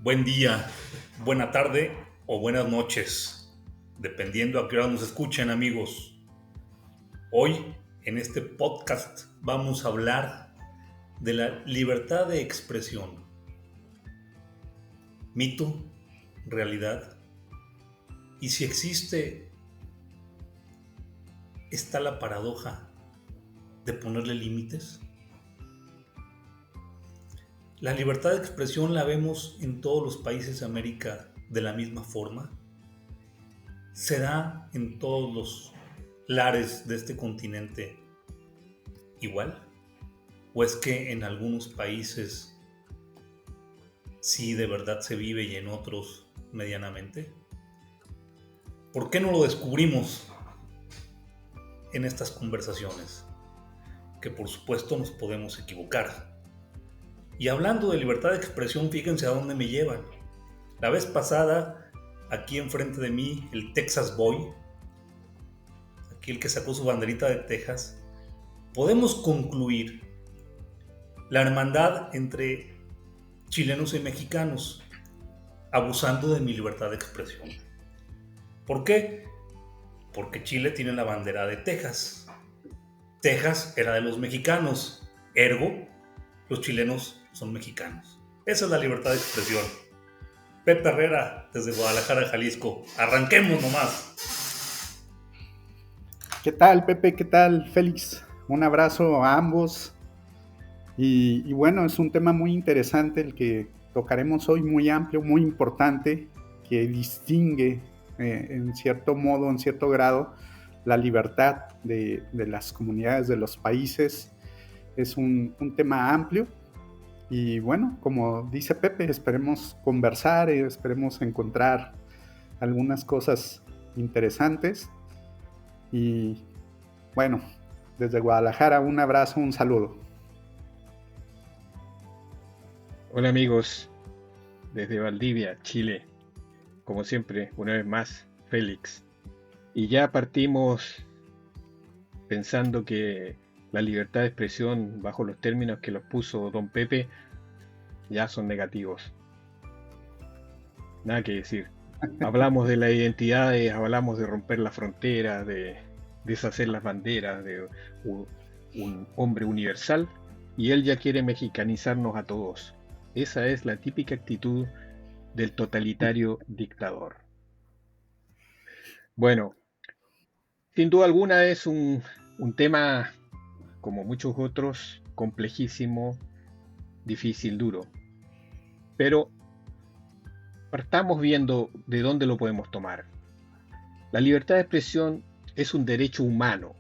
Buen día, buena tarde o buenas noches, dependiendo a qué hora nos escuchen, amigos. Hoy, en este podcast, vamos a hablar de la libertad de expresión. Mito, realidad. Y si existe, está la paradoja de ponerle límites. La libertad de expresión la vemos en todos los países de América de la misma forma. ¿Se da en todos los lares de este continente igual? ¿O es que en algunos países sí de verdad se vive y en otros medianamente? ¿Por qué no lo descubrimos en estas conversaciones? Que por supuesto nos podemos equivocar. Y hablando de libertad de expresión, fíjense a dónde me llevan. La vez pasada, aquí enfrente de mí, el Texas Boy, aquí el que sacó su banderita de Texas, podemos concluir la hermandad entre chilenos y mexicanos, abusando de mi libertad de expresión. ¿Por qué? Porque Chile tiene la bandera de Texas. Texas era de los mexicanos, ergo, los chilenos son mexicanos. Esa es la libertad de expresión. Pepe Herrera, desde Guadalajara, Jalisco. Arranquemos nomás. ¿Qué tal, Pepe? ¿Qué tal, Félix? Un abrazo a ambos. Y bueno, es un tema muy interesante el que tocaremos hoy, muy amplio, muy importante, que distingue en cierto modo, en cierto grado, la libertad de las comunidades de los países. Es un tema amplio y bueno, como dice Pepe, esperemos conversar, esperemos encontrar algunas cosas interesantes. Y bueno, desde Guadalajara, un abrazo, un saludo. Hola amigos, desde Valdivia, Chile. Como siempre, una vez más, Félix. Y ya partimos pensando que la libertad de expresión, bajo los términos que los puso don Pepe, ya son negativos. Nada que decir. Hablamos de las identidades, hablamos de romper las fronteras, de deshacer las banderas, de un hombre universal, y él ya quiere mexicanizarnos a todos. Esa es la típica actitud del totalitario dictador. Bueno, sin duda alguna es un tema, como muchos otros, complejísimo, difícil, duro. Pero partamos viendo de dónde lo podemos tomar. La libertad de expresión es un derecho humano,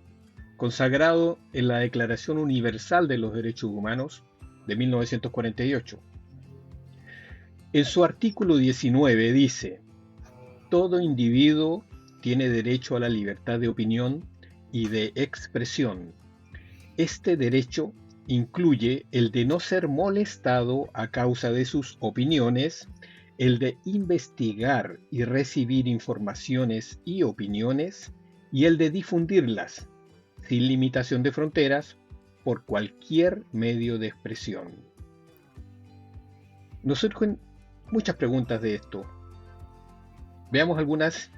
consagrado en la Declaración Universal de los Derechos Humanos de 1948. En su artículo 19 dice: todo individuo tiene derecho a la libertad de opinión y de expresión. Este derecho incluye el de no ser molestado a causa de sus opiniones, el de investigar y recibir informaciones y opiniones, y el de difundirlas, sin limitación de fronteras, por cualquier medio de expresión. Nos surgen muchas preguntas de esto. Veamos algunas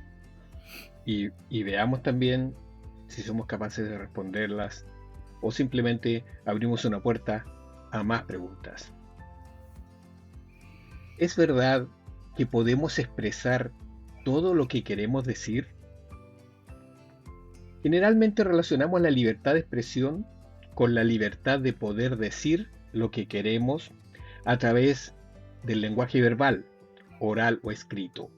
y veamos también si somos capaces de responderlas o simplemente abrimos una puerta a más preguntas. ¿Es verdad que podemos expresar todo lo que queremos decir? Generalmente relacionamos la libertad de expresión con la libertad de poder decir lo que queremos a través del lenguaje verbal, oral o escrito.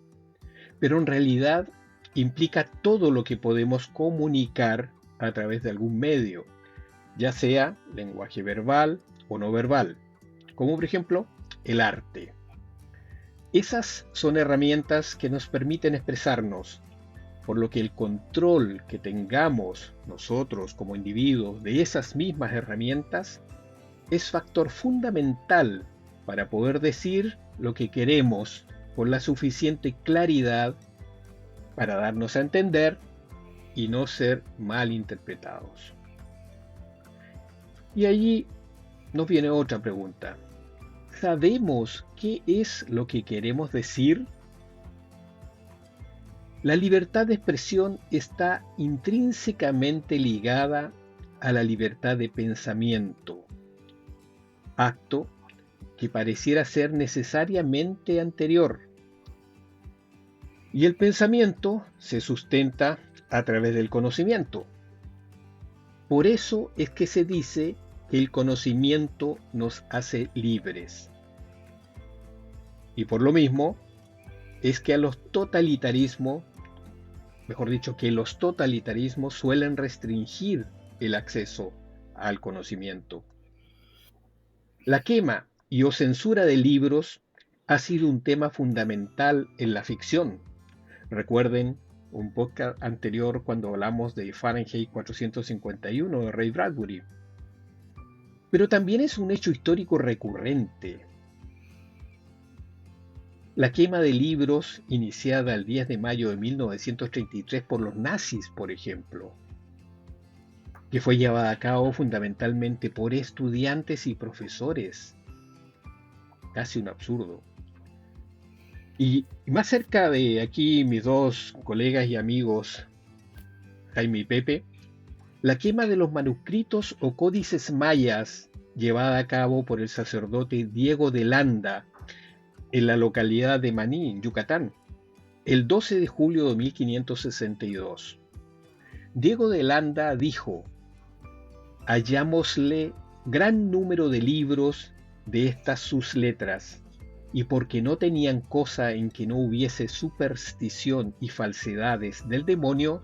Pero en realidad implica todo lo que podemos comunicar a través de algún medio, ya sea lenguaje verbal o no verbal, como por ejemplo el arte. Esas son herramientas que nos permiten expresarnos, por lo que el control que tengamos nosotros como individuos de esas mismas herramientas es factor fundamental para poder decir lo que queremos con la suficiente claridad para darnos a entender y no ser mal interpretados. Y allí nos viene otra pregunta. ¿Sabemos qué es lo que queremos decir? La libertad de expresión está intrínsecamente ligada a la libertad de pensamiento, acto que pareciera ser necesariamente anterior. Y el pensamiento se sustenta a través del conocimiento. Por eso es que se dice que el conocimiento nos hace libres. Y por lo mismo es que los totalitarismos suelen restringir el acceso al conocimiento. La quema y o censura de libros ha sido un tema fundamental en la ficción. Recuerden un podcast anterior cuando hablamos de Fahrenheit 451 de Ray Bradbury. Pero también es un hecho histórico recurrente. La quema de libros iniciada el 10 de mayo de 1933 por los nazis, por ejemplo, que fue llevada a cabo fundamentalmente por estudiantes y profesores. Casi un absurdo. Y más cerca de aquí, mis dos colegas y amigos, Jaime y Pepe, la quema de los manuscritos o códices mayas llevada a cabo por el sacerdote Diego de Landa en la localidad de Maní, en Yucatán, el 12 de julio de 1562. Diego de Landa dijo: hallámosle gran número de libros de estas sus letras, y porque no tenían cosa en que no hubiese superstición y falsedades del demonio,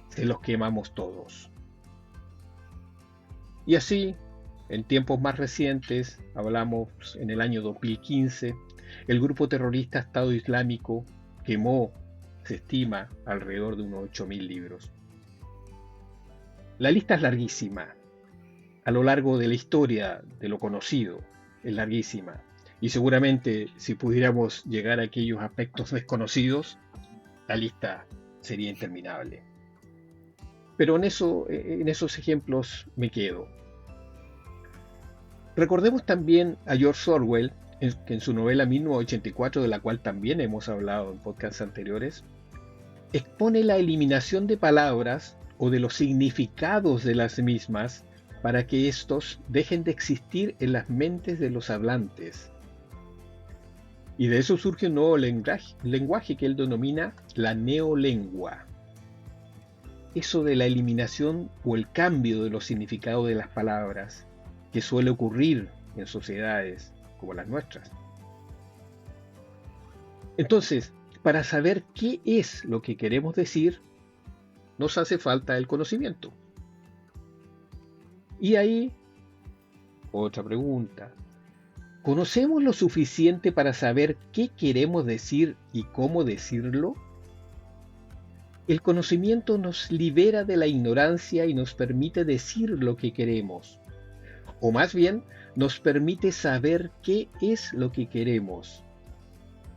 se los quemamos todos. Y así, en tiempos más recientes, hablamos en el año 2015, el grupo terrorista Estado Islámico quemó, se estima, alrededor de unos 8.000 libros. La lista es larguísima. A lo largo de la historia de lo conocido, es larguísima. Y seguramente si pudiéramos llegar a aquellos aspectos desconocidos, la lista sería interminable. Pero en esos ejemplos me quedo. Recordemos también a George Orwell, que en su novela 1984, de la cual también hemos hablado en podcasts anteriores, expone la eliminación de palabras o de los significados de las mismas para que éstos dejen de existir en las mentes de los hablantes. Y de eso surge un nuevo lenguaje que él denomina la neolengua. Eso de la eliminación o el cambio de los significados de las palabras, que suele ocurrir en sociedades como las nuestras. Entonces, para saber qué es lo que queremos decir, nos hace falta el conocimiento. Y ahí, otra pregunta. ¿Conocemos lo suficiente para saber qué queremos decir y cómo decirlo? El conocimiento nos libera de la ignorancia y nos permite decir lo que queremos. O más bien, nos permite saber qué es lo que queremos.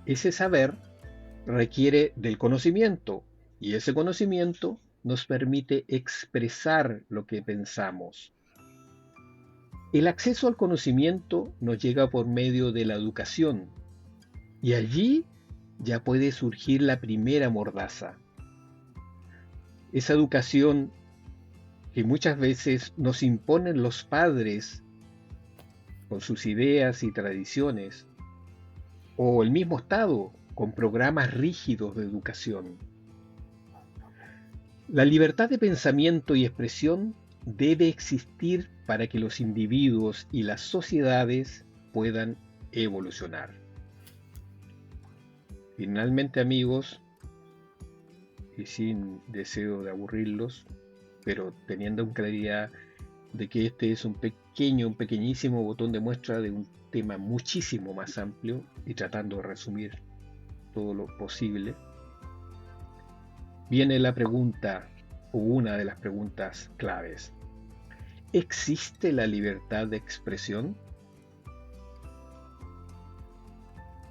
Ese saber requiere del conocimiento, y ese conocimiento nos permite expresar lo que pensamos. El acceso al conocimiento nos llega por medio de la educación, y allí ya puede surgir la primera mordaza. Esa educación que muchas veces nos imponen los padres con sus ideas y tradiciones, o el mismo Estado con programas rígidos de educación. La libertad de pensamiento y expresión debe existir para que los individuos y las sociedades puedan evolucionar. Finalmente, amigos, y sin deseo de aburrirlos, pero teniendo en claridad de que este es un pequeñísimo botón de muestra de un tema muchísimo más amplio y tratando de resumir todo lo posible, viene la pregunta, o una de las preguntas claves. ¿Existe la libertad de expresión?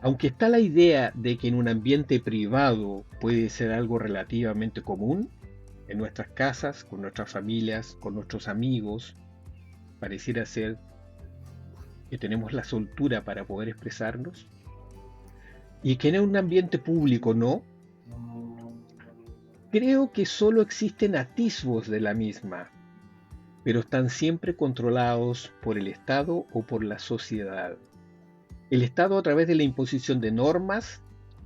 Aunque está la idea de que en un ambiente privado puede ser algo relativamente común, en nuestras casas, con nuestras familias, con nuestros amigos, pareciera ser que tenemos la soltura para poder expresarnos, y que en un ambiente público no, creo que solo existen atisbos de la misma, pero están siempre controlados por el Estado o por la sociedad. El Estado a través de la imposición de normas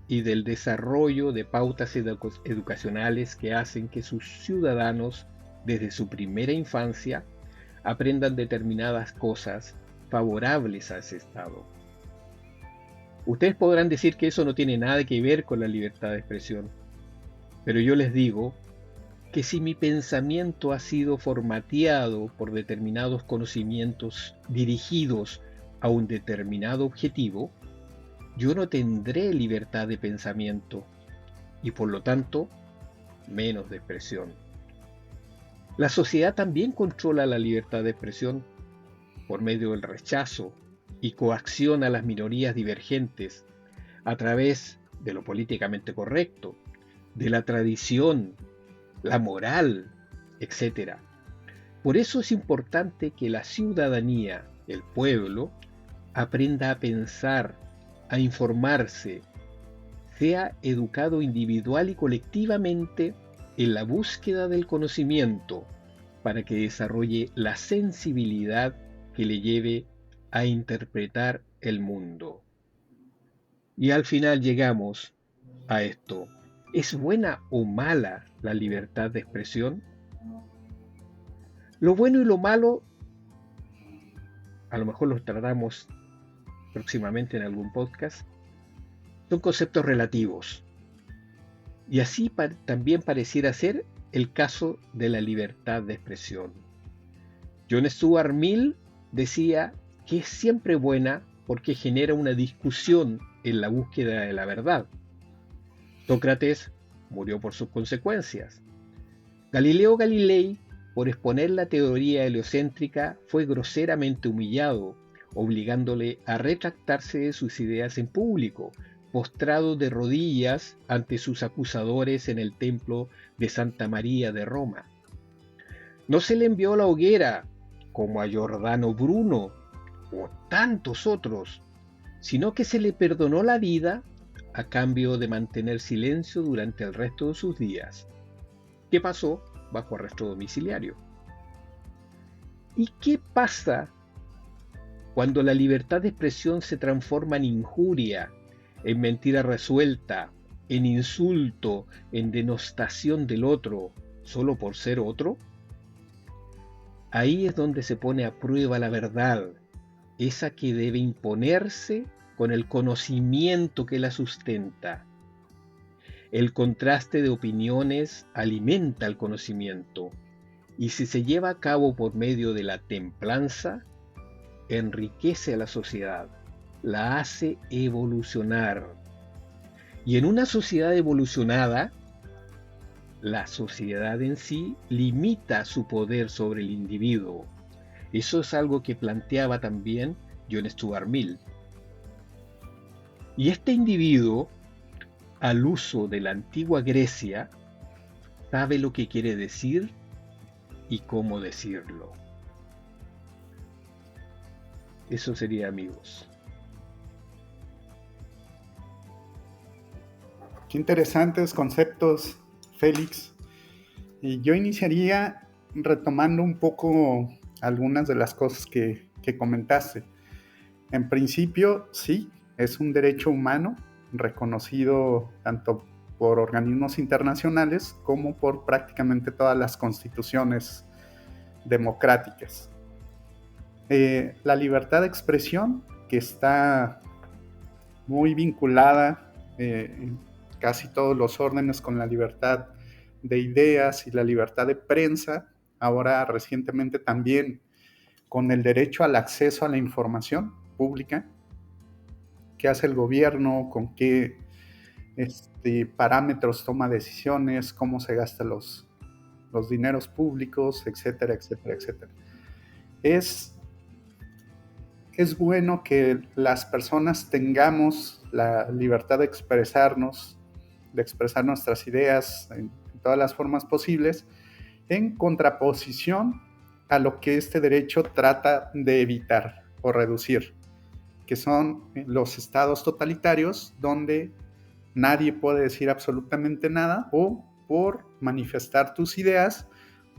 y del desarrollo de pautas educacionales que hacen que sus ciudadanos, desde su primera infancia, aprendan determinadas cosas favorables a ese Estado. Ustedes podrán decir que eso no tiene nada que ver con la libertad de expresión, pero yo les digo que si mi pensamiento ha sido formateado por determinados conocimientos dirigidos a un determinado objetivo, yo no tendré libertad de pensamiento y por lo tanto menos de expresión. La sociedad también controla la libertad de expresión por medio del rechazo y coacción a las minorías divergentes a través de lo políticamente correcto, de la tradición, la moral, etc. Por eso es importante que la ciudadanía, el pueblo, aprenda a pensar, a informarse, sea educado individual y colectivamente en la búsqueda del conocimiento para que desarrolle la sensibilidad que le lleve a interpretar el mundo. Y al final llegamos a esto. ¿Es buena o mala la libertad de expresión? Lo bueno y lo malo, a lo mejor los tratamos próximamente en algún podcast, son conceptos relativos. Y así también pareciera ser el caso de la libertad de expresión. John Stuart Mill decía que es siempre buena porque genera una discusión en la búsqueda de la verdad. Sócrates murió por sus consecuencias. Galileo Galilei, por exponer la teoría heliocéntrica, fue groseramente humillado, obligándole a retractarse de sus ideas en público, postrado de rodillas ante sus acusadores en el templo de Santa María de Roma. No se le envió a la hoguera, como a Giordano Bruno o tantos otros, sino que se le perdonó la vida a cambio de mantener silencio durante el resto de sus días, que pasó bajo arresto domiciliario. ¿Y qué pasa cuando la libertad de expresión se transforma en injuria, en mentira resuelta, en insulto, en denostación del otro, solo por ser otro? Ahí es donde se pone a prueba la verdad, esa que debe imponerse con el conocimiento que la sustenta. El contraste de opiniones alimenta el conocimiento, y si se lleva a cabo por medio de la templanza, enriquece a la sociedad, la hace evolucionar. Y en una sociedad evolucionada, la sociedad en sí limita su poder sobre el individuo. Eso es algo que planteaba también John Stuart Mill. Y este individuo, al uso de la antigua Grecia, sabe lo que quiere decir y cómo decirlo. Eso sería, amigos. Qué interesantes conceptos, Félix. Y yo iniciaría retomando un poco algunas de las cosas que comentaste. En principio, sí, es un derecho humano reconocido tanto por organismos internacionales como por prácticamente todas las constituciones democráticas. La libertad de expresión, que está muy vinculada en casi todos los órdenes con la libertad de ideas y la libertad de prensa, ahora recientemente también con el derecho al acceso a la información pública. ¿Qué hace el gobierno? ¿Con qué parámetros toma decisiones? ¿Cómo se gastan los dineros públicos? Etcétera, etcétera, etcétera. Es bueno que las personas tengamos la libertad de expresarnos, de expresar nuestras ideas en todas las formas posibles, en contraposición a lo que este derecho trata de evitar, o reducir, que son los estados totalitarios donde nadie puede decir absolutamente nada o por manifestar tus ideas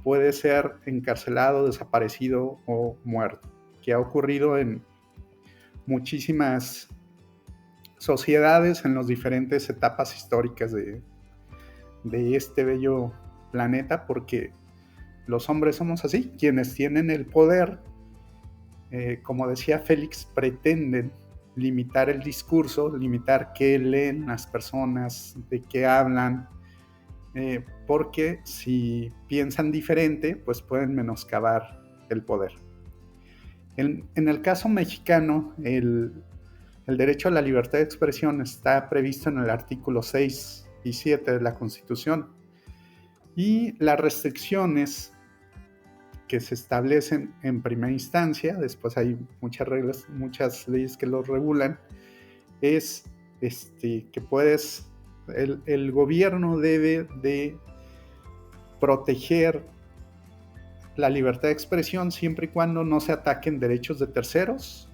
puede ser encarcelado, desaparecido o muerto, que ha ocurrido en muchísimas sociedades en las diferentes etapas históricas de este bello planeta, porque los hombres somos así, quienes tienen el poder, como decía Félix, pretenden limitar el discurso, limitar qué leen las personas, de qué hablan, porque si piensan diferente, pues pueden menoscabar el poder. En el caso mexicano, el derecho a la libertad de expresión está previsto en el artículo 6 y 7 de la Constitución, y las restricciones que se establecen en primera instancia, después hay muchas reglas, muchas leyes que lo regulan, es que puedes, el gobierno debe de proteger la libertad de expresión siempre y cuando no se ataquen derechos de terceros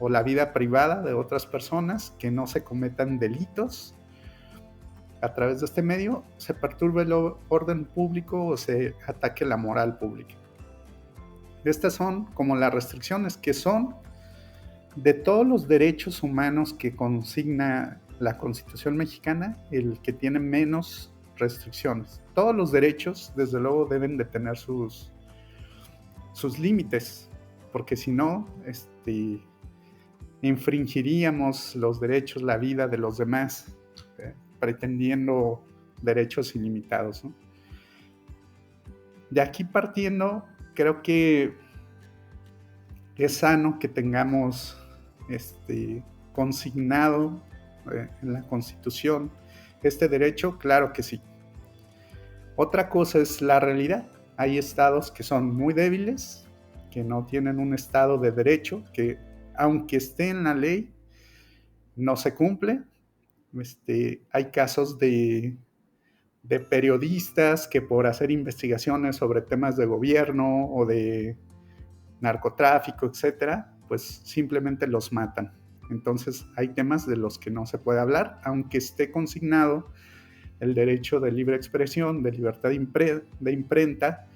o la vida privada de otras personas, que no se cometan delitos a través de este medio, se perturbe el orden público o se ataque la moral pública. Estas son como las restricciones que son de todos los derechos humanos que consigna la Constitución mexicana, el que tiene menos restricciones. Todos los derechos, desde luego, deben de tener sus límites, porque si no, infringiríamos los derechos, la vida de los demás, pretendiendo derechos ilimitados, ¿no? De aquí partiendo, creo que es sano que tengamos consignado en la Constitución este derecho, claro que sí. Otra cosa es la realidad. Hay estados que son muy débiles, que no tienen un estado de derecho, que aunque esté en la ley, no se cumple. Hay casos de periodistas que por hacer investigaciones sobre temas de gobierno o de narcotráfico, etcétera, pues simplemente los matan. Entonces hay temas de los que no se puede hablar, aunque esté consignado el derecho de libre expresión, de libertad de imprenta.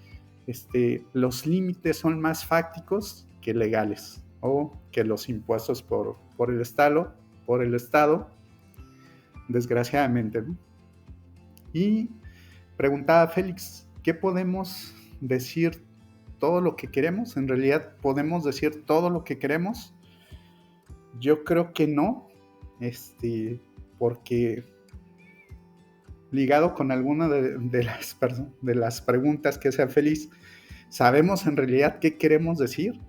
Los límites son más fácticos que legales, o que los impuestos por el Estado, desgraciadamente, ¿no? Y preguntaba Félix, ¿qué podemos decir todo lo que queremos? ¿En realidad podemos decir todo lo que queremos? Yo creo que no, porque ligado con alguna de las preguntas que hace Félix, ¿sabemos en realidad qué queremos decir?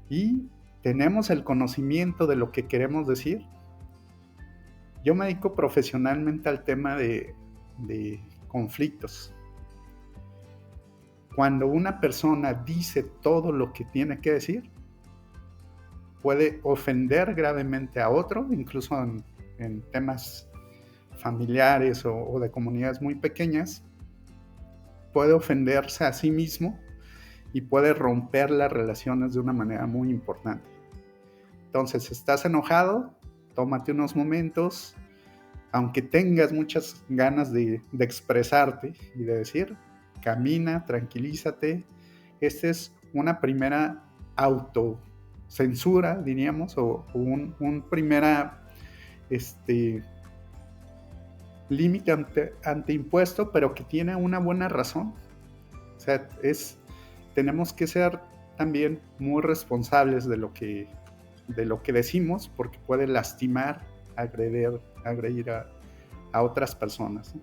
¿Y tenemos el conocimiento de lo que queremos decir? Yo me dedico profesionalmente al tema de conflictos. Cuando una persona dice todo lo que tiene que decir, puede ofender gravemente a otro, incluso en temas familiares o de comunidades muy pequeñas, puede ofenderse a sí mismo y puede romper las relaciones de una manera muy importante. Entonces, ¿estás enojado? Tómate unos momentos, aunque tengas muchas ganas de expresarte y de decir, camina, tranquilízate. Esta es una primera autocensura, diríamos, o un primera límite ante impuesto, pero que tiene una buena razón. O sea, tenemos que ser también muy responsables de lo que decimos, porque puede lastimar, agredir a otras personas, ¿no?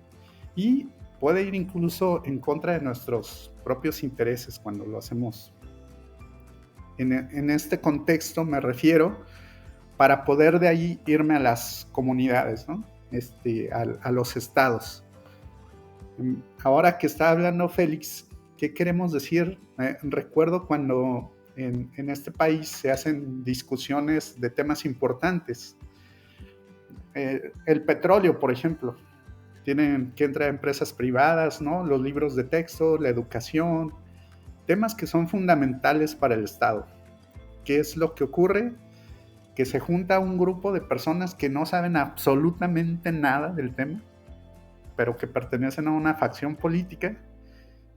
Y puede ir incluso en contra de nuestros propios intereses cuando lo hacemos. En este contexto me refiero, para poder de ahí irme a las comunidades, ¿no? A los estados. Ahora que está hablando Félix, ¿qué queremos decir? Recuerdo cuando en este país se hacen discusiones de temas importantes. El petróleo, por ejemplo, tienen que entrar empresas privadas, ¿no? Los libros de texto, la educación, temas que son fundamentales para el Estado. ¿qué es lo que ocurre? Que se junta un grupo de personas que no saben absolutamente nada del tema, pero que pertenecen a una facción política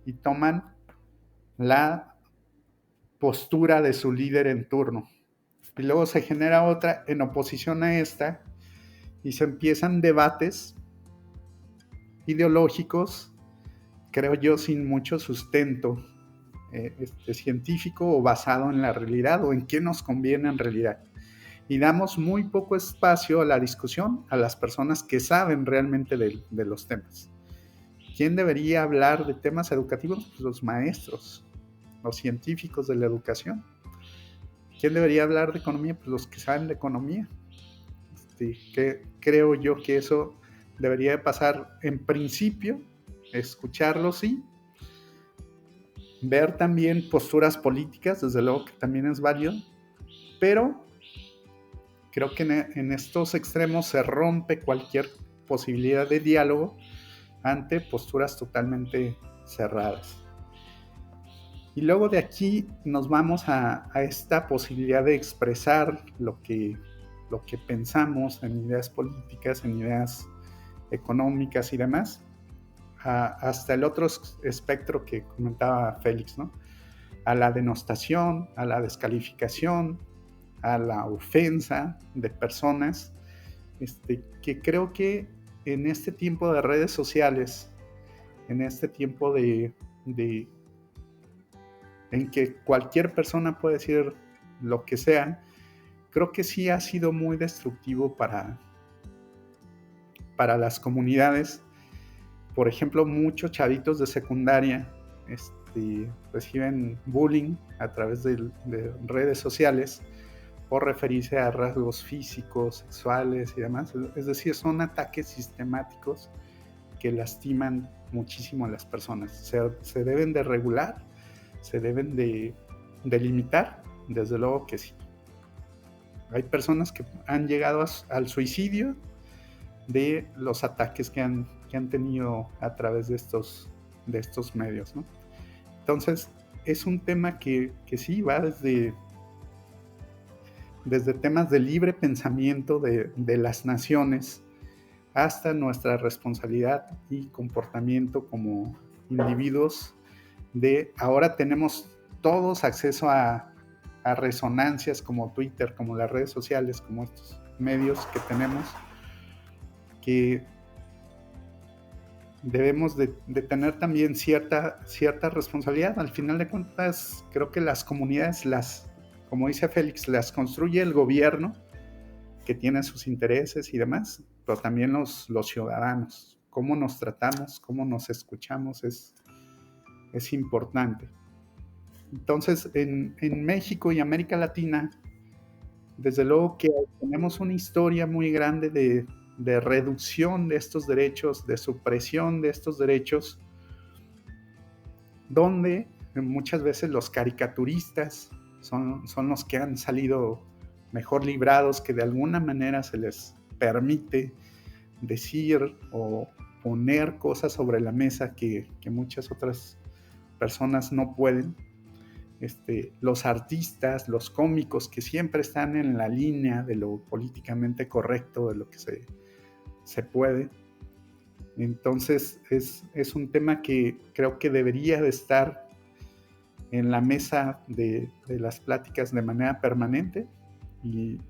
y toman la postura de su líder en turno. Y luego se genera otra en oposición a esta y se empiezan debates ideológicos, creo yo, sin mucho sustento científico o basado en la realidad o en qué nos conviene en realidad. Y damos muy poco espacio a la discusión a las personas que saben realmente de los temas. ¿Quién debería hablar de temas educativos? Pues los maestros, los científicos de la educación. ¿Quién debería hablar de economía? Pues los que saben de economía. Que creo yo que eso debería de pasar en principio, escucharlos, sí, ver también posturas políticas, desde luego que también es válido, pero creo que en estos extremos se rompe cualquier posibilidad de diálogo ante posturas totalmente cerradas. Y luego de aquí nos vamos a esta posibilidad de expresar lo que pensamos en ideas políticas, en ideas económicas y demás, hasta el otro espectro que comentaba Félix, ¿no? A la denostación, a la descalificación, a la ofensa de personas, que creo que en este tiempo de redes sociales, en este tiempo en que cualquier persona puede decir lo que sea, creo que sí ha sido muy destructivo para las comunidades. Por ejemplo, muchos chavitos de secundaria reciben bullying a través de redes sociales por referirse a rasgos físicos, sexuales y demás. Es decir, son ataques sistemáticos que lastiman muchísimo a las personas. Se deben de regular, se deben de limitar, desde luego que sí. Hay personas que han llegado al suicidio de los ataques que han tenido a través de estos medios, ¿no? Entonces, es un tema que sí va desde temas de libre pensamiento de las naciones hasta nuestra responsabilidad y comportamiento como individuos. Ahora tenemos todos acceso a resonancias como Twitter, como las redes sociales, como estos medios que tenemos, que debemos de tener también cierta responsabilidad. Al final de cuentas, creo que las comunidades, como dice Félix, las construye el gobierno, que tiene sus intereses y demás, pero también los ciudadanos. Cómo nos tratamos, cómo nos escuchamos es importante. Entonces, en México y América Latina, desde luego que tenemos una historia muy grande de reducción de estos derechos, de supresión de estos derechos, donde muchas veces los caricaturistas son los que han salido mejor librados, que de alguna manera se les permite decir o poner cosas sobre la mesa que muchas otras personas no pueden. Los artistas, los cómicos, que siempre están en la línea de lo políticamente correcto, de lo que se puede. Entonces es un tema que creo que debería de estar en la mesa de las pláticas de manera permanente, y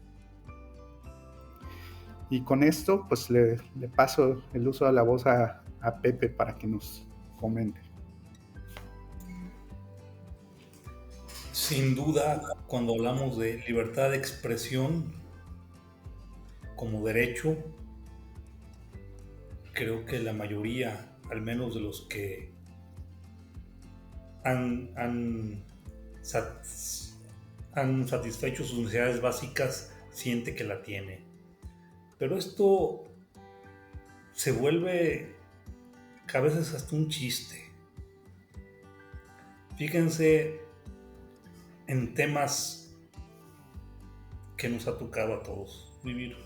con esto pues le paso el uso de la voz a Pepe para que nos comente. Sin duda, cuando hablamos de libertad de expresión como derecho, creo que la mayoría, al menos de los que han satisfecho sus necesidades básicas, siente que la tiene. Pero esto se vuelve a veces hasta un chiste. Fíjense en temas que nos ha tocado a todos vivir.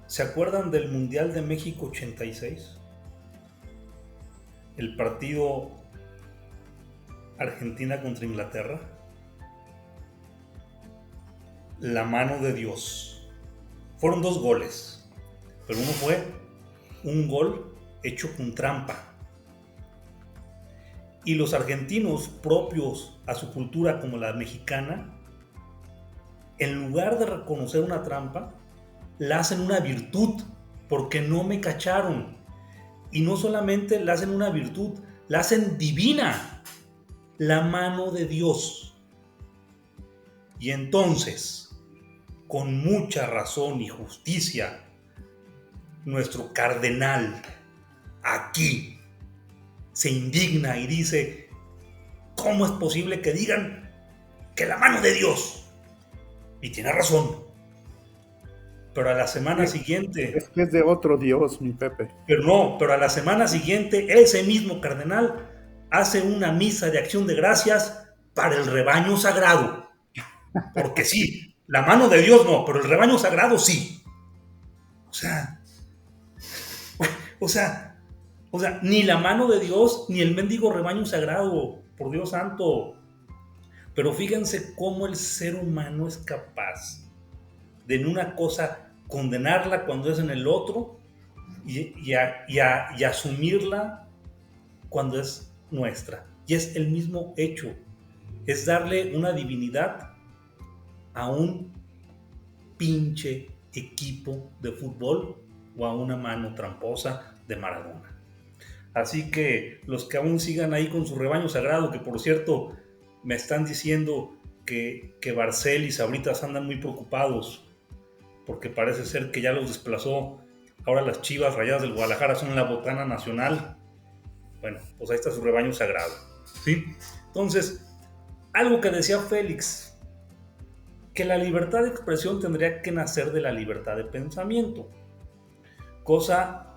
¿Se acuerdan del Mundial de México 86? El partido Argentina contra Inglaterra. la mano de Dios. Fueron 2 goles, pero uno fue un gol hecho con trampa. Y los argentinos, propios a su cultura como la mexicana, en lugar de reconocer una trampa, la hacen una virtud, porque no me cacharon. Y no solamente la hacen una virtud, la hacen divina, la mano de Dios. Y entonces, con mucha razón y justicia, nuestro cardenal aquí se indigna y dice: ¿cómo es posible que digan que la mano de Dios? Y tiene razón. Pero a la semana siguiente... Es que es de otro Dios, mi Pepe. Pero a la semana siguiente, ese mismo cardenal hace una misa de acción de gracias para el rebaño sagrado. Porque sí, la mano de Dios no, pero el rebaño sagrado sí. O sea, ni la mano de Dios, ni el mendigo rebaño sagrado, por Dios santo. Pero fíjense cómo el ser humano es capaz de en una cosa condenarla cuando es en el otro y asumirla cuando es nuestra. Y es el mismo hecho. Es darle una divinidad a un pinche equipo de fútbol o a una mano tramposa de Maradona. Así que los que aún sigan ahí con su rebaño sagrado, que por cierto me están diciendo que Barcel y Sabritas andan muy preocupados porque parece ser que ya los desplazó. Ahora las Chivas Rayadas del Guadalajara son la botana nacional. Bueno, pues ahí está su rebaño sagrado, ¿sí? Entonces, algo que decía Félix, que la libertad de expresión tendría que nacer de la libertad de pensamiento, cosa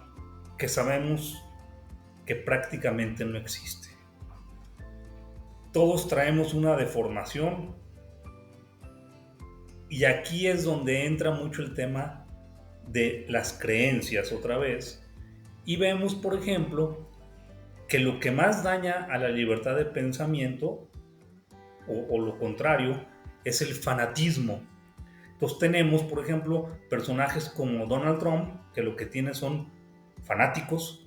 que sabemos que prácticamente no existe. Todos traemos una deformación y aquí es donde entra mucho el tema de las creencias otra vez, y vemos, por ejemplo, que lo que más daña a la libertad de pensamiento o lo contrario es el fanatismo. Entonces tenemos, por ejemplo, personajes como Donald Trump, que lo que tiene son fanáticos,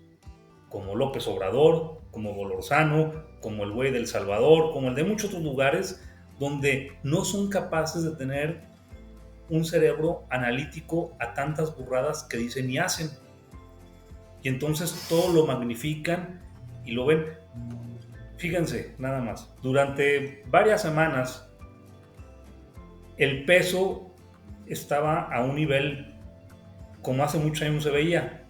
como López Obrador, como Golorzano, como el güey del Salvador, como el de muchos otros lugares, donde no son capaces de tener un cerebro analítico a tantas burradas que dicen y hacen. Y entonces todo lo magnifican y lo ven. Fíjense, nada más, durante varias semanas el peso estaba a un nivel como hace muchos años se veía,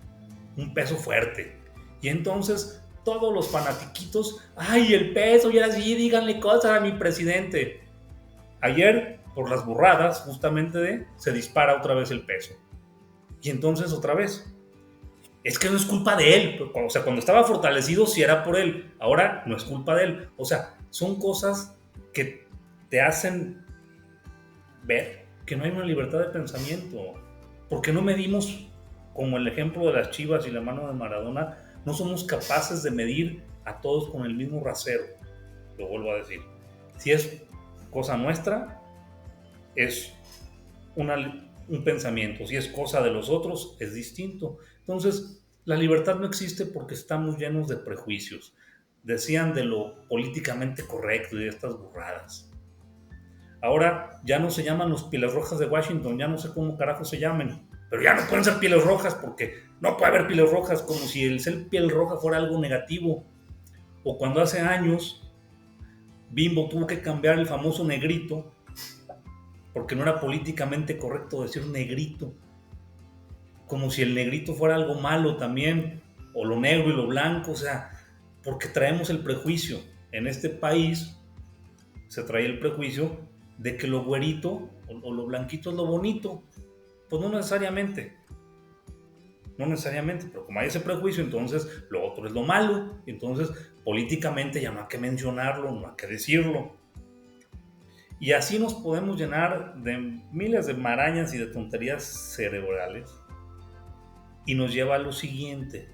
un peso fuerte. Y entonces todos los fanatiquitos, ¡ay, el peso! Y ahora sí, díganle cosas a mi presidente. Ayer, por las burradas, justamente se dispara otra vez el peso. Y entonces otra vez, es que no es culpa de él. O sea, cuando estaba fortalecido sí era por él, ahora no es culpa de él. O sea, son cosas que te hacen ver que no hay una libertad de pensamiento. Porque no medimos, como el ejemplo de las Chivas y la mano de Maradona, no somos capaces de medir a todos con el mismo rasero. Lo vuelvo a decir. Si es cosa nuestra, es un pensamiento. Si es cosa de los otros, es distinto. Entonces, la libertad no existe porque estamos llenos de prejuicios. Decían de lo políticamente correcto y de estas burradas. Ahora ya no se llaman los Pieles Rojas de Washington, ya no sé cómo carajo se llamen, pero ya no pueden ser pieles rojas porque no puede haber pieles rojas, como si el ser piel roja fuera algo negativo. O cuando hace años Bimbo tuvo que cambiar el famoso negrito porque no era políticamente correcto decir negrito, como si el negrito fuera algo malo también, o lo negro y lo blanco. O sea, porque traemos el prejuicio. En este país se trae el prejuicio de que lo güerito o lo blanquito es lo bonito. Pues no necesariamente, pero como hay ese prejuicio, entonces lo otro es lo malo. Entonces políticamente ya no hay que mencionarlo, no hay que decirlo. Y así nos podemos llenar de miles de marañas y de tonterías cerebrales. Y nos lleva a lo siguiente.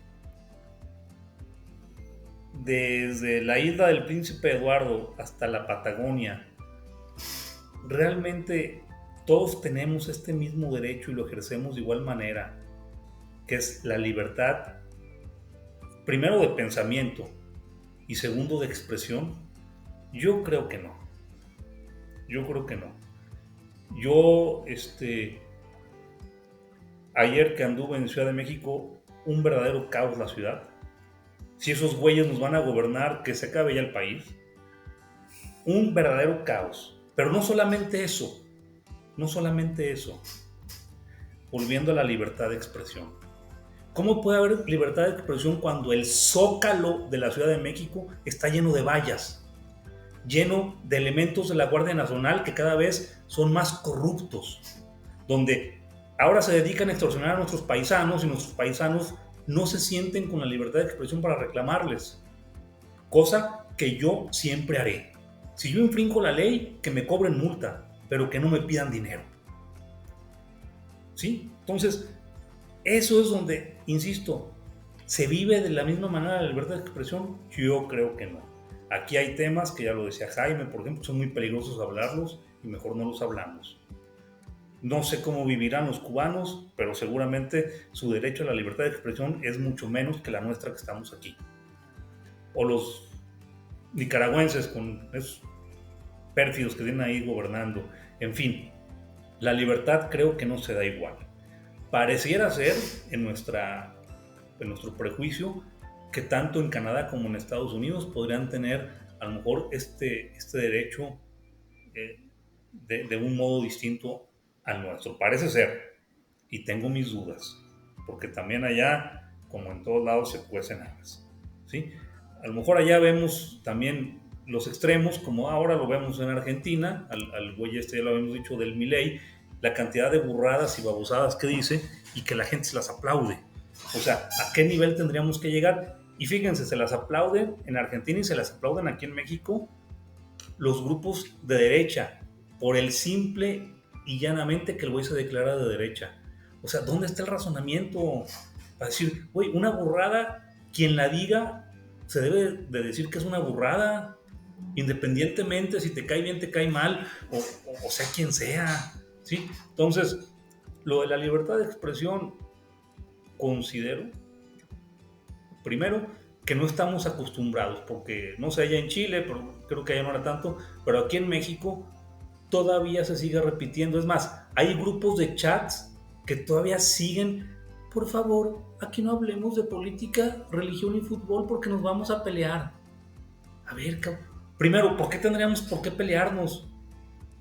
Desde la isla del Príncipe Eduardo hasta la Patagonia, realmente todos tenemos este mismo derecho y lo ejercemos de igual manera, que es la libertad, primero de pensamiento y segundo de expresión. Yo creo que no. Yo creo que no. Yo, ayer que anduve en Ciudad de México, un verdadero caos la ciudad. Si esos güeyes nos van a gobernar, que se acabe ya el país. Un verdadero caos. Pero no solamente eso. No solamente eso. Volviendo a la libertad de expresión. ¿Cómo puede haber libertad de expresión cuando el zócalo de la Ciudad de México está lleno de vallas, lleno de elementos de la Guardia Nacional que cada vez son más corruptos, donde ahora se dedican a extorsionar a nuestros paisanos y nuestros paisanos no se sienten con la libertad de expresión para reclamarles? Cosa que yo siempre haré. Si yo infringo la ley, que me cobren multa, pero que no me pidan dinero. ¿Sí? Entonces, eso es donde, insisto, ¿se vive de la misma manera la libertad de expresión? Yo creo que no. Aquí hay temas que ya lo decía Jaime, por ejemplo, son muy peligrosos hablarlos y mejor no los hablamos. No sé cómo vivirán los cubanos, pero seguramente su derecho a la libertad de expresión es mucho menos que la nuestra que estamos aquí. O los nicaragüenses con esos pérfidos que tienen ahí gobernando. En fin, la libertad creo que no se da igual. Pareciera ser, en nuestro prejuicio, que tanto en Canadá como en Estados Unidos podrían tener a lo mejor este derecho de un modo distinto al nuestro. Parece ser, y tengo mis dudas, porque también allá, como en todos lados, se cuecen habas, ¿sí? A lo mejor allá vemos también los extremos, como ahora lo vemos en Argentina, al güey ya lo habíamos dicho, del Milei, la cantidad de burradas y babosadas que dice y que la gente se las aplaude. O sea, ¿a qué nivel tendríamos que llegar? Y fíjense, se las aplauden en Argentina y se las aplauden aquí en México los grupos de derecha, por el simple y llanamente que el güey se declara de derecha. O sea, ¿dónde está el razonamiento? Para decir, güey, una burrada, quien la diga, se debe de decir que es una burrada, independientemente si te cae bien, te cae mal, o sea quien sea, ¿sí? Entonces, lo de la libertad de expresión, considero, primero, que no estamos acostumbrados, porque no sé, allá en Chile, pero creo que allá no era tanto, pero aquí en México todavía se sigue repitiendo. Es más, hay grupos de chats que todavía siguen, por favor, aquí no hablemos de política, religión y fútbol porque nos vamos a pelear. A ver, primero, ¿por qué tendríamos por qué pelearnos?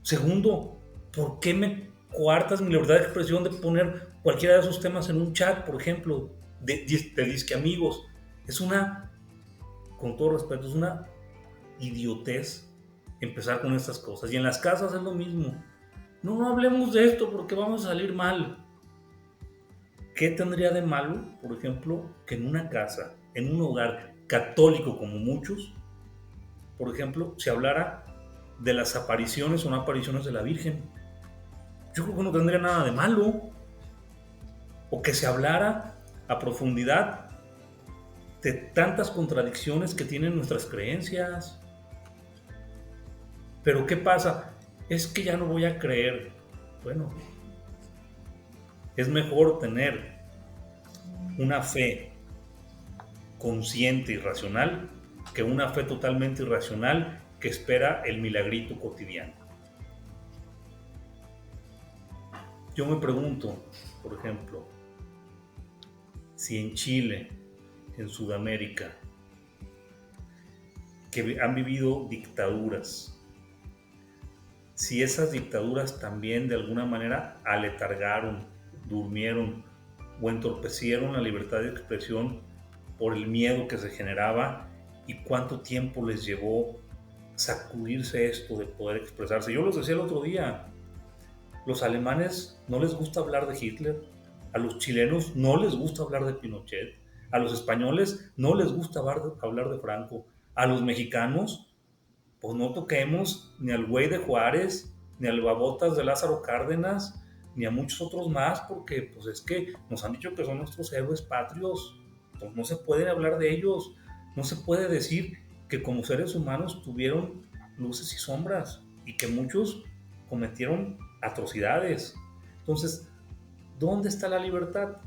Segundo, ¿por qué me coartas mi libertad de expresión de poner cualquiera de esos temas en un chat, por ejemplo, de disque amigos? Es una, con todo respeto, es una idiotez empezar con estas cosas. Y en las casas es lo mismo. No hablemos de esto porque vamos a salir mal. ¿Qué tendría de malo, por ejemplo, que en una casa, en un hogar católico como muchos, por ejemplo, se hablara de las apariciones o no apariciones de la Virgen? Yo creo que no tendría nada de malo. O que se hablara a profundidad de tantas contradicciones que tienen nuestras creencias. Pero ¿qué pasa? Es que ya no voy a creer. Bueno, es mejor tener una fe consciente y racional que una fe totalmente irracional que espera el milagrito cotidiano. Yo me pregunto, por ejemplo, si en Chile, en Sudamérica, que han vivido dictaduras, si esas dictaduras también de alguna manera aletargaron, durmieron o entorpecieron la libertad de expresión por el miedo que se generaba, y cuánto tiempo les llevó sacudirse esto de poder expresarse. Yo los decía el otro día, los alemanes no les gusta hablar de Hitler, a los chilenos no les gusta hablar de Pinochet, a los españoles no les gusta hablar de Franco, a los mexicanos pues no toquemos ni al güey de Juárez, ni al babotas de Lázaro Cárdenas, ni a muchos otros más, porque pues es que nos han dicho que son nuestros héroes patrios, pues no se puede hablar de ellos, no se puede decir que como seres humanos tuvieron luces y sombras, y que muchos cometieron atrocidades. Entonces, ¿dónde está la libertad?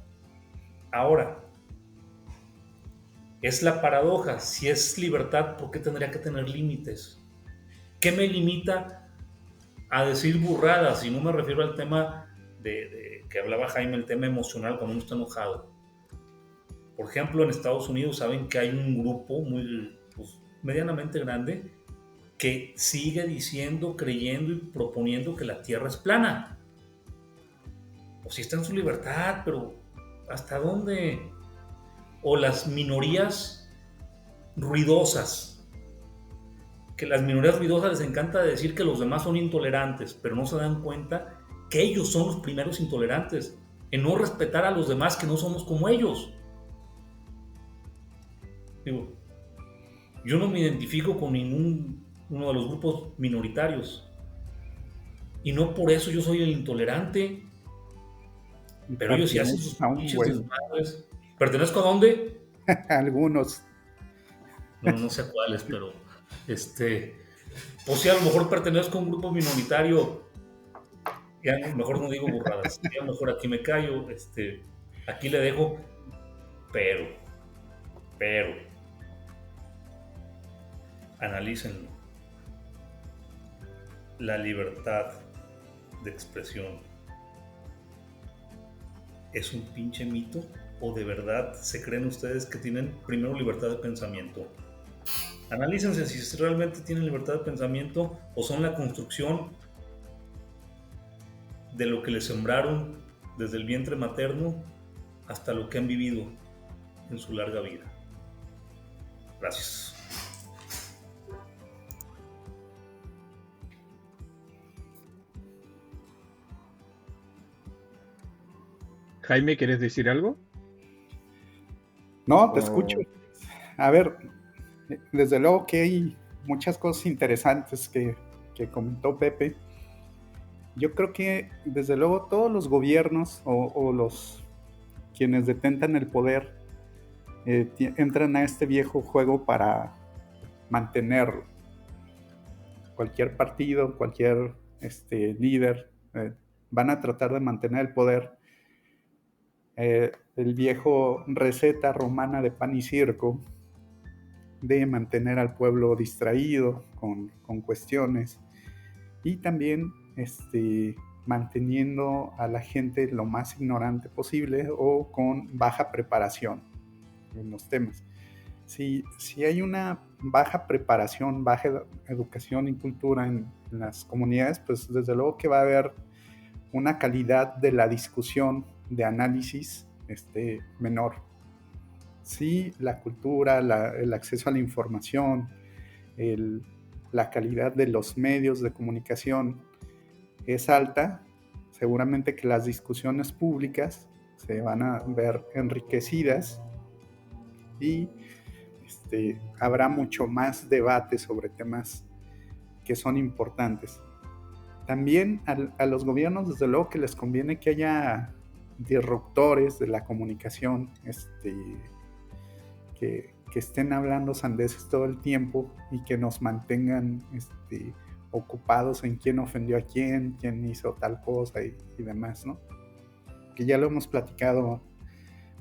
Ahora, es la paradoja. Si es libertad, ¿por qué tendría que tener límites? ¿Qué me limita a decir burradas? Y no me refiero al tema de que hablaba Jaime, el tema emocional cuando uno está enojado. Por ejemplo, en Estados Unidos saben que hay un grupo muy, pues, medianamente grande que sigue diciendo, creyendo y proponiendo que la Tierra es plana. Pues sí está en su libertad, pero ¿hasta dónde? O las minorías ruidosas, que las minorías ruidosas les encanta decir que los demás son intolerantes, pero no se dan cuenta que ellos son los primeros intolerantes, en no respetar a los demás que no somos como ellos. Digo, yo no me identifico con uno de los grupos minoritarios y no por eso yo soy el intolerante, pero ellos sí hacen sus pinches desmadres. ¿Pertenezco a dónde? Algunos. No sé a cuáles, pero pues sí, a lo mejor pertenezco a un grupo minoritario, ya mejor no digo burradas, ya mejor aquí me callo, aquí le dejo, pero, analícenlo. La libertad de expresión es un pinche mito, o de verdad se creen ustedes que tienen primero libertad de pensamiento. Analícense si realmente tienen libertad de pensamiento o son la construcción de lo que les sembraron desde el vientre materno hasta lo que han vivido en su larga vida. Gracias. Jaime, ¿quieres decir algo? No, te escucho. A ver, desde luego que hay muchas cosas interesantes que comentó Pepe. Yo creo que desde luego todos los gobiernos o los quienes detentan el poder entran a este viejo juego para mantenerlo. Cualquier partido, cualquier líder van a tratar de mantener el poder. El viejo receta romana de pan y circo, de mantener al pueblo distraído con cuestiones y también manteniendo a la gente lo más ignorante posible o con baja preparación en los temas. Si hay una baja preparación, baja educación y cultura en las comunidades, pues desde luego que va a haber una calidad de la discusión, de análisis menor. Sí, la cultura, el acceso a la información, la calidad de los medios de comunicación es alta, seguramente que las discusiones públicas se van a ver enriquecidas y habrá mucho más debate sobre temas que son importantes. También a los gobiernos, desde luego que les conviene que haya disruptores de la comunicación, que estén hablando sandeces todo el tiempo y que nos mantengan ocupados en quién ofendió a quién hizo tal cosa y demás, ¿no? Que ya lo hemos platicado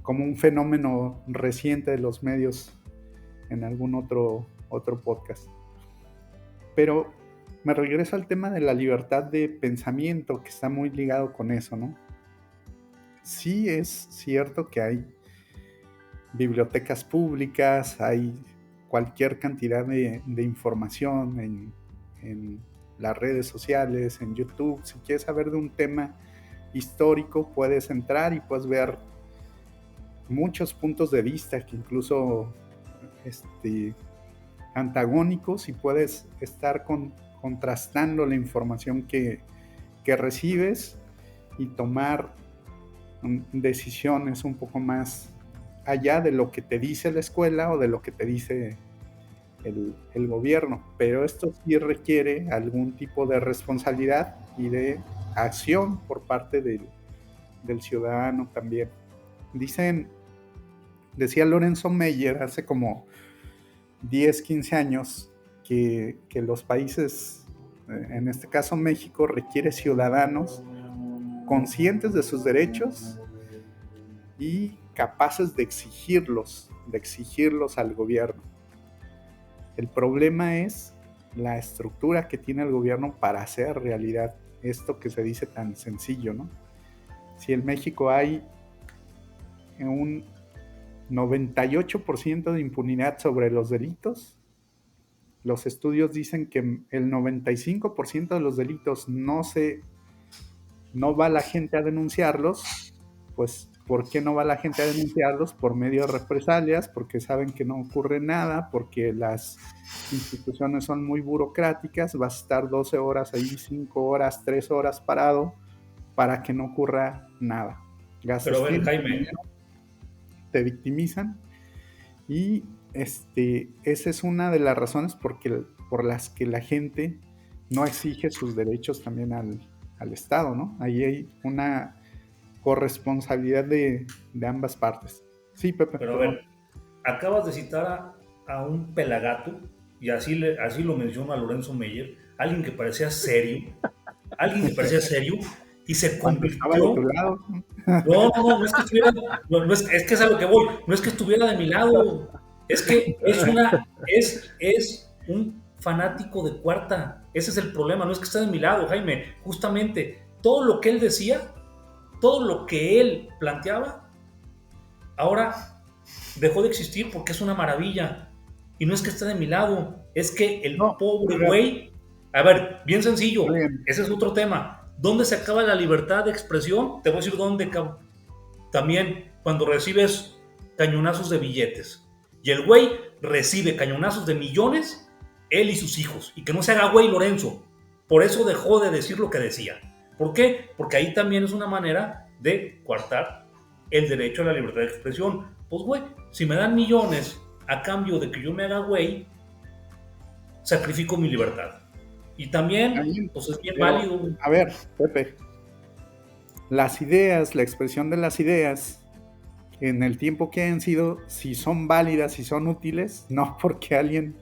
como un fenómeno reciente de los medios en algún otro podcast. Pero me regreso al tema de la libertad de pensamiento, que está muy ligado con eso, ¿no? Sí es cierto que hay bibliotecas públicas, hay cualquier cantidad de información en las redes sociales, en YouTube. Si quieres saber de un tema histórico, puedes entrar y puedes ver muchos puntos de vista que incluso antagónicos, y puedes estar contrastando la información que recibes y tomar decisiones un poco más allá de lo que te dice la escuela o de lo que te dice el gobierno. Pero esto sí requiere algún tipo de responsabilidad y de acción por parte del ciudadano también. Decía Lorenzo Meyer hace como 10, 15 años que los países en este caso México, requiere ciudadanos conscientes de sus derechos y capaces de exigirlos al gobierno. El problema es la estructura que tiene el gobierno para hacer realidad esto que se dice tan sencillo, ¿no? Si en México hay un 98% de impunidad sobre los delitos, los estudios dicen que el 95% de los delitos no va la gente a denunciarlos. Pues, ¿por qué no va la gente a denunciarlos? Por medio de represalias, porque saben que no ocurre nada, porque las instituciones son muy burocráticas, vas a estar 12 horas ahí, 5 horas, 3 horas parado para que no ocurra nada. Gastas Pero a ver, tiempo, Jaime, te victimizan y esa es una de las razones por las que la gente no exige sus derechos también al Estado, ¿no? Ahí hay una corresponsabilidad de ambas partes. Sí, Pepe, pero a perdón. ver, acabas de citar a un pelagato, y así lo menciona Lorenzo Meyer, alguien que parecía serio, y se Cuando estaba de tu convirtió. lado. No es que estuviera, no es que es a lo que voy, no es que estuviera de mi lado, es que es un fanático de Cuarta, ese es el problema, no es que esté de mi lado, Jaime, justamente todo lo que él decía, todo lo que él planteaba, ahora dejó de existir porque es una maravilla, y no es que esté de mi lado, es que el No, pobre güey, a ver, bien sencillo, bien. ese es otro tema, ¿dónde se acaba la libertad de expresión? Te voy a decir dónde, también cuando recibes cañonazos de billetes. Y el güey recibe cañonazos de millones, él y sus hijos. Y que no se haga güey Lorenzo. Por eso dejó de decir lo que decía. ¿Por qué? Porque ahí también es una manera de coartar el derecho a la libertad de expresión. Pues güey, si me dan millones a cambio de que yo me haga güey, sacrifico mi libertad. Y también, Ahí, pues es bien pero, válido. a ver, Pepe, las ideas, la expresión de las ideas, en el tiempo que han sido, si son válidas, si son útiles, no porque alguien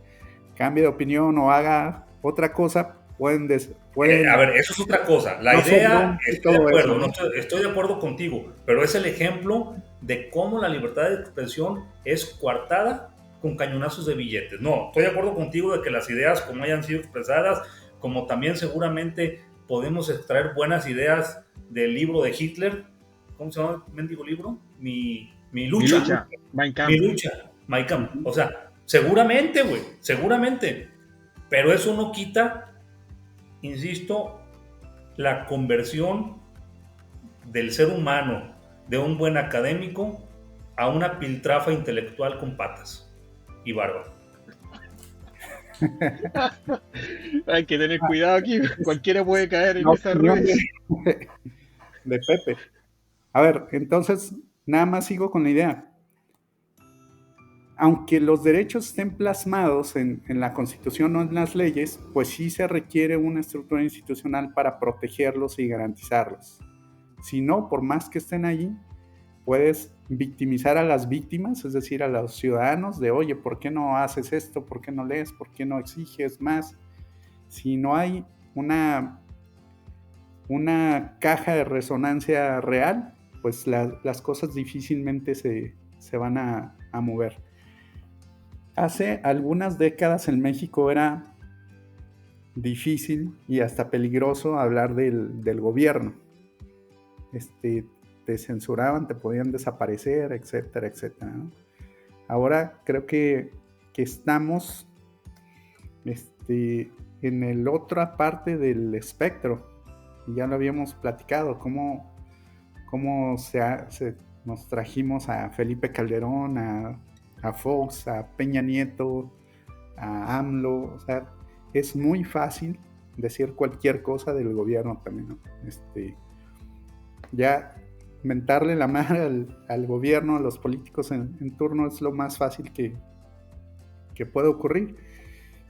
cambie de opinión o haga otra cosa, A pueden ver, eso es otra cosa. La no ser idea, bronca y estoy de todo eso, acuerdo, ¿no? estoy de acuerdo contigo, pero es el ejemplo de cómo la libertad de expresión es coartada con cañonazos de billetes. No, estoy de acuerdo contigo de que las ideas, como hayan sido expresadas, como también seguramente podemos extraer buenas ideas del libro de Hitler. ¿Cómo se llama el mendigo libro? Mi Mi lucha. lucha, Mein Mi Kampf. lucha, My Camp. Uh-huh. O sea, seguramente, güey, seguramente. Pero eso no quita, insisto, la conversión del ser humano, de un buen académico, a una piltrafa intelectual con patas y barba. Hay que tener cuidado aquí, cualquiera puede caer en La esas opinión redes. de Pepe. A ver, entonces, nada más sigo con la idea. Aunque los derechos estén plasmados en la Constitución o en las leyes, pues sí se requiere una estructura institucional para protegerlos y garantizarlos. Si no, por más que estén allí, puedes victimizar a las víctimas, es decir, a los ciudadanos, de oye, ¿por qué no haces esto? ¿Por qué no lees? ¿Por qué no exiges más? Si no hay una caja de resonancia real, pues las cosas difícilmente se van a mover. Hace algunas décadas en México era difícil y hasta peligroso hablar del gobierno. Te censuraban, te podían desaparecer, etcétera, etcétera, ¿no? Ahora creo que estamos en la otra parte del espectro. Y ya lo habíamos platicado, cómo nos trajimos a Felipe Calderón, a Fox, a Peña Nieto, a AMLO. O sea, es muy fácil decir cualquier cosa del gobierno también, ¿no? Ya mentarle la madre al gobierno, a los políticos en turno, es lo más fácil que puede ocurrir.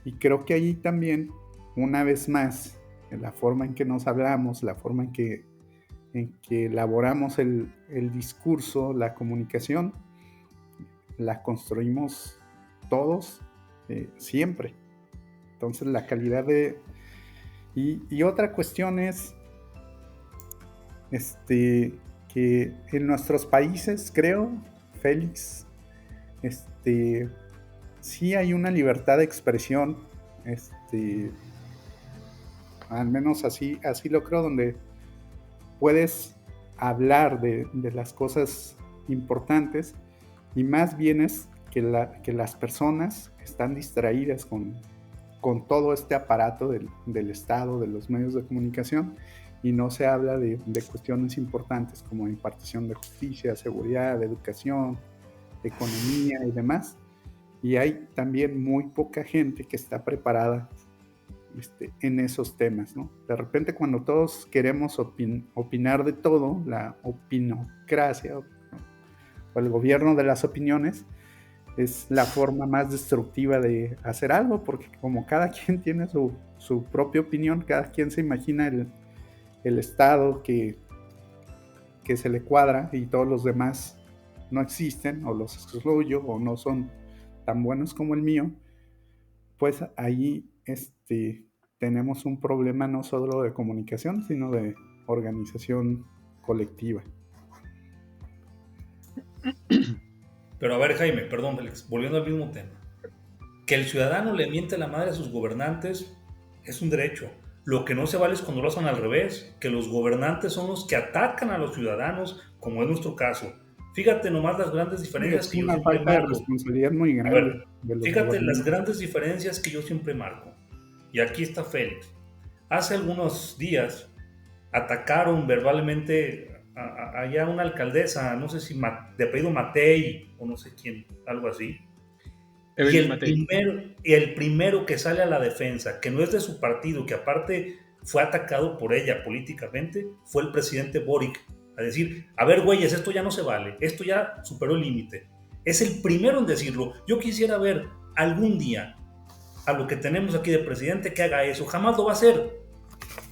Y creo que ahí también, una vez más, en la forma en que nos hablamos, la forma en que elaboramos el discurso, la comunicación, la construimos todos siempre. Entonces la calidad Y otra cuestión es que en nuestros países, creo, Félix, sí hay una libertad de expresión, al menos así lo creo, donde puedes hablar de las cosas importantes, y más bien es que las personas están distraídas con todo este aparato del Estado, de los medios de comunicación, y no se habla de cuestiones importantes como impartición de justicia, seguridad, educación, economía y demás. Y hay también muy poca gente que está preparada en esos temas, ¿no? De repente, cuando todos queremos opinar de todo, la opinocracia o el gobierno de las opiniones es la forma más destructiva de hacer algo, porque como cada quien tiene su propia opinión, cada quien se imagina el estado que se le cuadra, y todos los demás no existen, o los excluyo, o no son tan buenos como el mío, pues ahí tenemos un problema no solo de comunicación, sino de organización colectiva. Pero a ver, Jaime, perdón, Félix, volviendo al mismo tema. Que el ciudadano le miente la madre a sus gobernantes es un derecho. Lo que no se vale es cuando lo hacen al revés, que los gobernantes son los que atacan a los ciudadanos, como es nuestro caso. Fíjate nomás las grandes diferencias que yo siempre marco. Es una falta de responsabilidad muy grande. A ver, fíjate las grandes diferencias que yo siempre marco. Y aquí está Félix. Hace algunos días atacaron verbalmente allá una alcaldesa, no sé si de apellido Matei o no sé quién, algo así. Y el primero que sale a la defensa, que no es de su partido, que aparte fue atacado por ella políticamente, fue el presidente Boric, a decir, a ver güeyes, esto ya no se vale, esto ya superó el límite. Es el primero en decirlo. Yo quisiera ver algún día a lo que tenemos aquí de presidente que haga eso. Jamás lo va a hacer,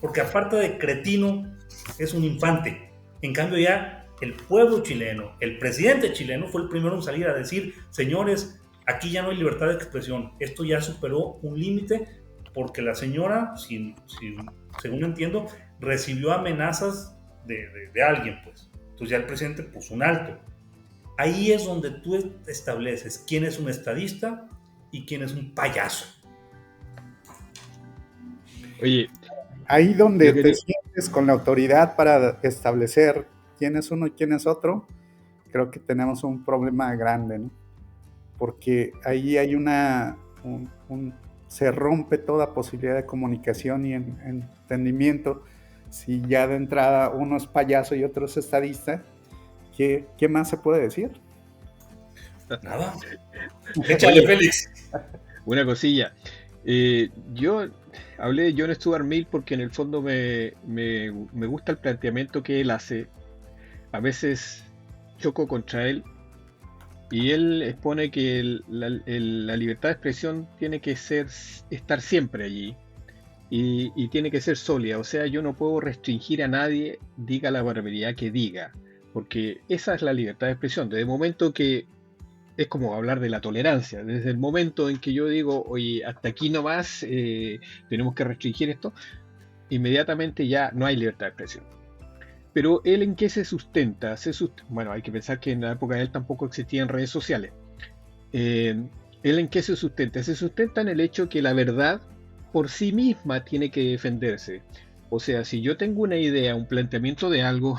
porque aparte de cretino, es un infante. En cambio ya el pueblo chileno, el presidente chileno fue el primero en salir a decir, señores, aquí ya no hay libertad de expresión, esto ya superó un límite, porque la señora, según entiendo, recibió amenazas de alguien, pues. Entonces ya el presidente puso un alto. Ahí es donde tú estableces quién es un estadista y quién es un payaso. Oye, ahí donde te sientes con la autoridad para establecer quién es uno y quién es otro, creo que tenemos un problema grande, ¿no? Porque ahí hay se rompe toda posibilidad de comunicación y entendimiento. Si ya de entrada uno es payaso y otro es estadista, ¿qué más se puede decir? Nada. Échale, Félix. Una cosilla. Yo hablé de John Stuart Mill porque en el fondo me gusta el planteamiento que él hace. A veces choco contra él, y él expone que la libertad de expresión tiene que estar siempre allí, y tiene que ser sólida. O sea, yo no puedo restringir a nadie, diga la barbaridad que diga, porque esa es la libertad de expresión. Desde el momento que es como hablar de la tolerancia, desde el momento en que yo digo, oye, hasta aquí nomás, tenemos que restringir esto, inmediatamente ya no hay libertad de expresión. Pero él, ¿en qué se sustenta? Bueno, hay que pensar que en la época de él tampoco existían redes sociales. ¿Él en qué se sustenta? Se sustenta en el hecho que la verdad por sí misma tiene que defenderse. O sea, si yo tengo una idea, un planteamiento de algo,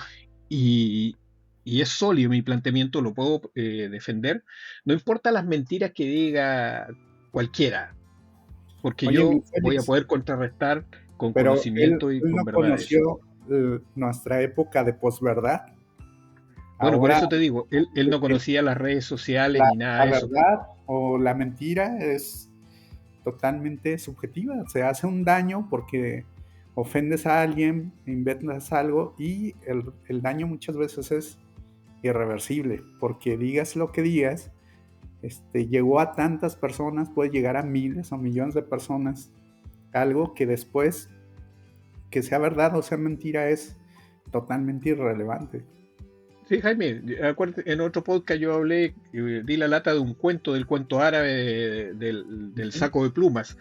y es sólido mi planteamiento, lo puedo defender, no importa las mentiras que diga cualquiera, porque yo voy a poder contrarrestar con conocimiento y con verdad. Conoció nuestra época de posverdad. Bueno, ahora, por eso te digo, él no conocía las redes sociales ni nada de eso. La verdad o la mentira es totalmente subjetiva. Se hace un daño porque ofendes a alguien, inventas algo, y el daño muchas veces es irreversible, porque digas lo que digas, llegó a tantas personas, puede llegar a miles o millones de personas, algo que después, que sea verdad o sea mentira, es totalmente irrelevante. Sí, Jaime, acuérdate, en otro podcast yo hablé, di la lata de un cuento, del cuento árabe del saco de plumas.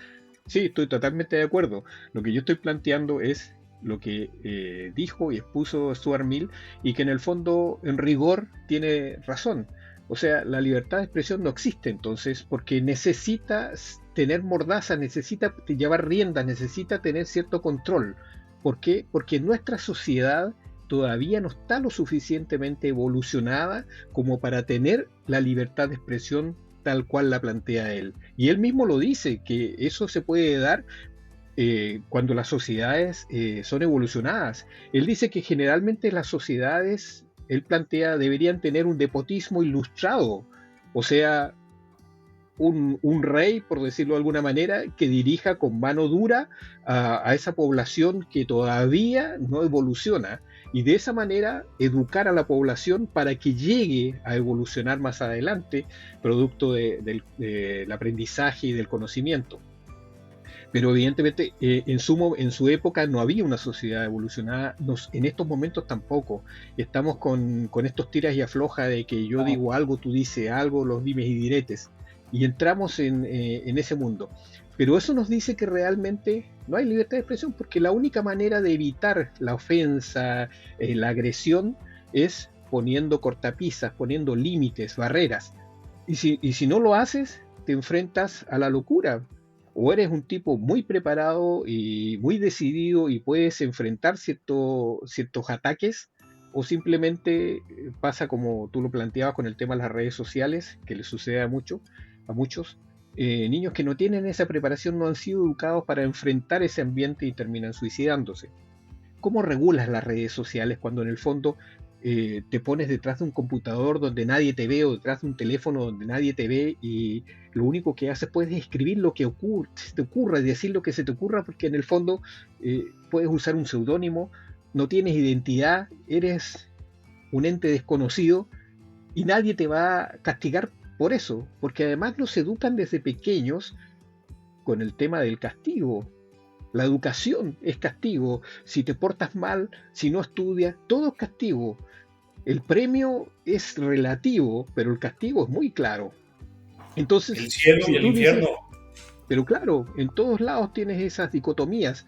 Sí, estoy totalmente de acuerdo. Lo que yo estoy planteando es lo que dijo y expuso Stuart Mill y que en el fondo, en rigor, tiene razón. O sea, la libertad de expresión no existe entonces porque necesita tener mordaza, necesita llevar rienda, necesita tener cierto control. ¿Por qué? Porque nuestra sociedad todavía no está lo suficientemente evolucionada como para tener la libertad de expresión tal cual la plantea él. Y él mismo lo dice, que eso se puede dar cuando las sociedades son evolucionadas. Él dice que generalmente las sociedades, él plantea, deberían tener un despotismo ilustrado, o sea, un rey, por decirlo de alguna manera, que dirija con mano dura a esa población que todavía no evoluciona y de esa manera educar a la población para que llegue a evolucionar más adelante, producto del aprendizaje y del conocimiento. Pero evidentemente en su época no había una sociedad evolucionada, en estos momentos tampoco. Estamos con estos tiras y afloja de que yo digo algo, tú dices algo, los dimes y diretes, y entramos en ese mundo. Pero eso nos dice que realmente no hay libertad de expresión, porque la única manera de evitar la ofensa, la agresión, es poniendo cortapisas, poniendo límites, barreras. Y si no lo haces, te enfrentas a la locura. O eres un tipo muy preparado y muy decidido y puedes enfrentar ciertos ataques, o simplemente pasa como tú lo planteabas con el tema de las redes sociales, que le sucede a muchos niños que no tienen esa preparación, no han sido educados para enfrentar ese ambiente y terminan suicidándose. ¿Cómo regulas las redes sociales cuando en el fondo te pones detrás de un computador donde nadie te ve o detrás de un teléfono donde nadie te ve y lo único que haces puedes escribir lo que se te ocurra y decir lo que se te ocurra, porque en el fondo puedes usar un seudónimo, no tienes identidad, eres un ente desconocido y nadie te va a castigar por eso, porque además nos educan desde pequeños con el tema del castigo. La educación es castigo. Si te portas mal, si no estudias, todo es castigo. El premio es relativo, pero el castigo es muy claro. Entonces, El cielo si y el tú dices, infierno. pero claro, en todos lados tienes esas dicotomías.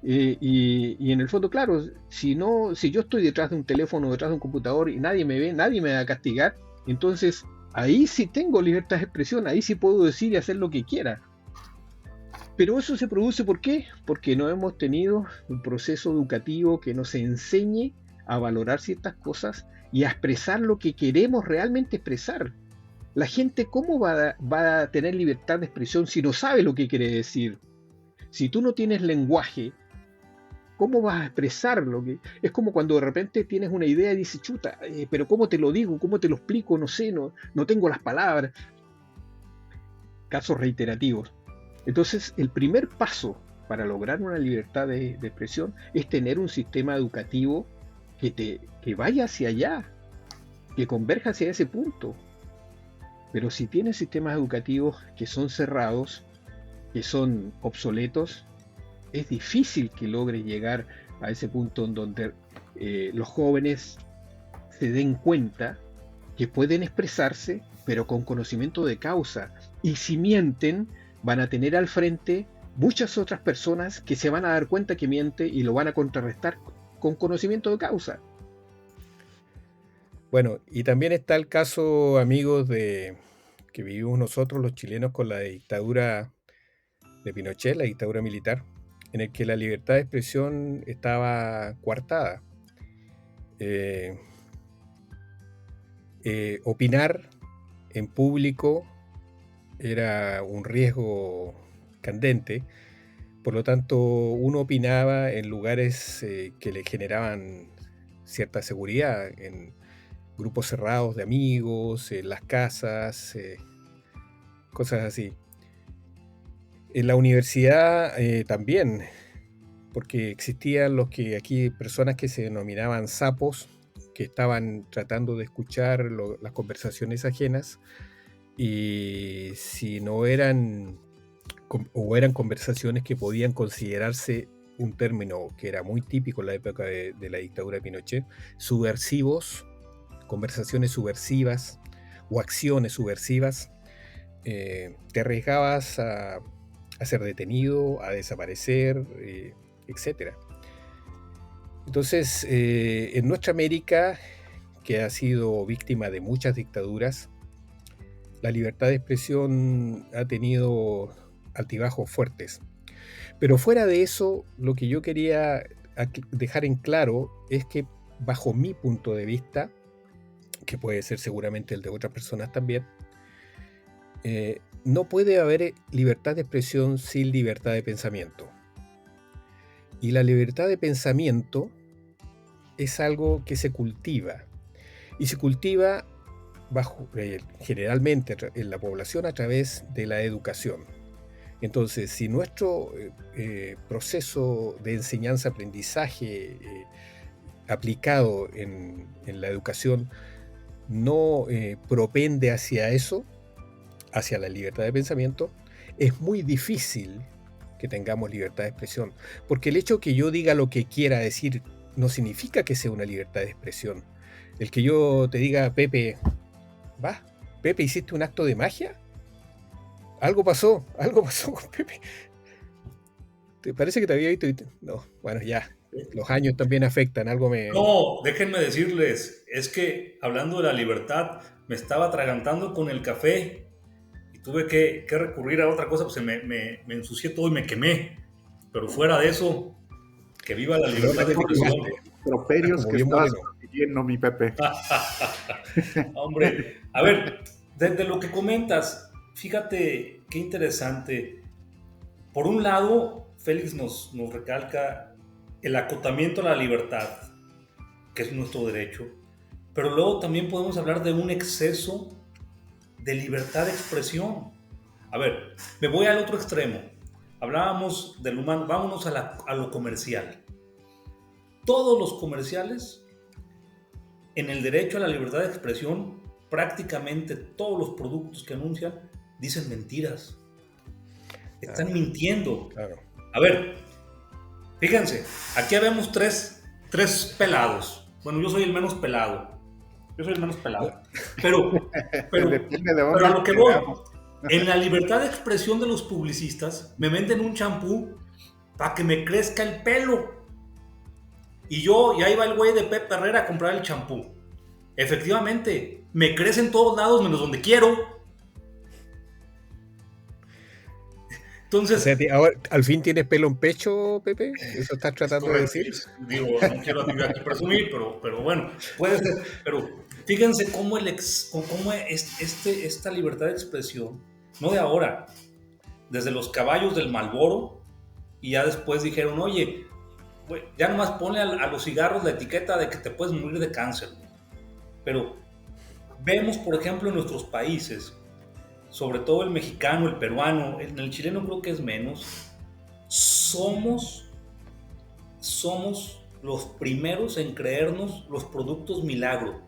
Y en el fondo, claro, si yo estoy detrás de un teléfono, detrás de un computador y nadie me ve, nadie me va a castigar, entonces ahí sí tengo libertad de expresión, ahí sí puedo decir y hacer lo que quiera. Pero eso se produce ¿por qué? Porque no hemos tenido un proceso educativo que nos enseñe a valorar ciertas cosas y a expresar lo que queremos realmente expresar. La gente, ¿cómo va a tener libertad de expresión si no sabe lo que quiere decir? Si tú no tienes lenguaje, ¿cómo vas a expresar lo que...? Es como cuando de repente tienes una idea y dices, chuta, pero ¿cómo te lo digo? ¿Cómo te lo explico? No sé, no tengo las palabras. Casos reiterativos. Entonces, el primer paso para lograr una libertad de expresión es tener un sistema educativo que vaya hacia allá, que converja hacia ese punto. Pero si tienes sistemas educativos que son cerrados, que son obsoletos, es difícil que logres llegar a ese punto en donde los jóvenes se den cuenta que pueden expresarse, pero con conocimiento de causa. Y si mienten, van a tener al frente muchas otras personas que se van a dar cuenta que miente y lo van a contrarrestar con conocimiento de causa. Bueno, y también está el caso, amigos, de que vivimos nosotros los chilenos con la dictadura de Pinochet, la dictadura militar, en el que la libertad de expresión estaba coartada. Opinar en público era un riesgo candente, por lo tanto uno opinaba en lugares que le generaban cierta seguridad, en grupos cerrados de amigos, en las casas, cosas así. En la universidad también, porque existían personas que se denominaban sapos, que estaban tratando de escuchar las conversaciones ajenas, y si no eran conversaciones que podían considerarse un término que era muy típico en la época de la dictadura de Pinochet, subversivos, conversaciones subversivas o acciones subversivas, te arriesgabas a a ser detenido, a desaparecer, etc. Entonces, en nuestra América, que ha sido víctima de muchas dictaduras, la libertad de expresión ha tenido altibajos fuertes. Pero fuera de eso, lo que yo quería dejar en claro es que, bajo mi punto de vista, que puede ser seguramente el de otras personas también, no puede haber libertad de expresión sin libertad de pensamiento. Y la libertad de pensamiento es algo que se cultiva. Y se cultiva generalmente en la población a través de la educación. Entonces, si nuestro proceso de enseñanza-aprendizaje aplicado en la educación no propende hacia eso, hacia la libertad de pensamiento, es muy difícil que tengamos libertad de expresión. Porque el hecho que yo diga lo que quiera decir no significa que sea una libertad de expresión. El que yo te diga, Pepe, ¿hiciste un acto de magia? Algo pasó con Pepe. ¿Te parece que te había visto? No, bueno, ya. Los años también afectan, algo me... No, déjenme decirles, es que hablando de la libertad, me estaba atragantando con el café y tuve que recurrir a otra cosa, pues me ensucié todo y me quemé. Pero fuera de eso, que viva la libertad de expresión. Troperios que estabas consiguiendo, mi Pepe. Hombre, a ver, desde lo que comentas, fíjate qué interesante. Por un lado, Félix nos recalca el acotamiento a la libertad, que es nuestro derecho, pero luego también podemos hablar de un exceso de libertad de expresión. A ver, me voy al otro extremo. Hablábamos del humano, vámonos a lo comercial. Todos los comerciales, en el derecho a la libertad de expresión, prácticamente todos los productos que anuncian dicen mentiras. Están mintiendo. Claro. A ver, fíjense, aquí vemos tres pelados. Bueno, yo soy el menos pelado. Pero depende de dónde pero a lo que voy, en la libertad de expresión de los publicistas, me venden un champú para que me crezca el pelo. Y ahí va el güey de Pepe Herrera a comprar el champú. Efectivamente, me crece en todos lados menos donde quiero. Entonces, o sea, ahora, ¿al fin tienes pelo en pecho, Pepe? ¿Eso estás tratando de decir? Digo, no quiero aquí presumir, pero bueno, puede ser. Pero fíjense cómo esta libertad de expresión, no de ahora, desde los caballos del Marlboro, y ya después dijeron, oye, güey, ya nomás ponle a los cigarros la etiqueta de que te puedes morir de cáncer. Pero vemos, por ejemplo, en nuestros países, sobre todo el mexicano, el peruano, en el chileno creo que es menos, somos los primeros en creernos los productos milagro.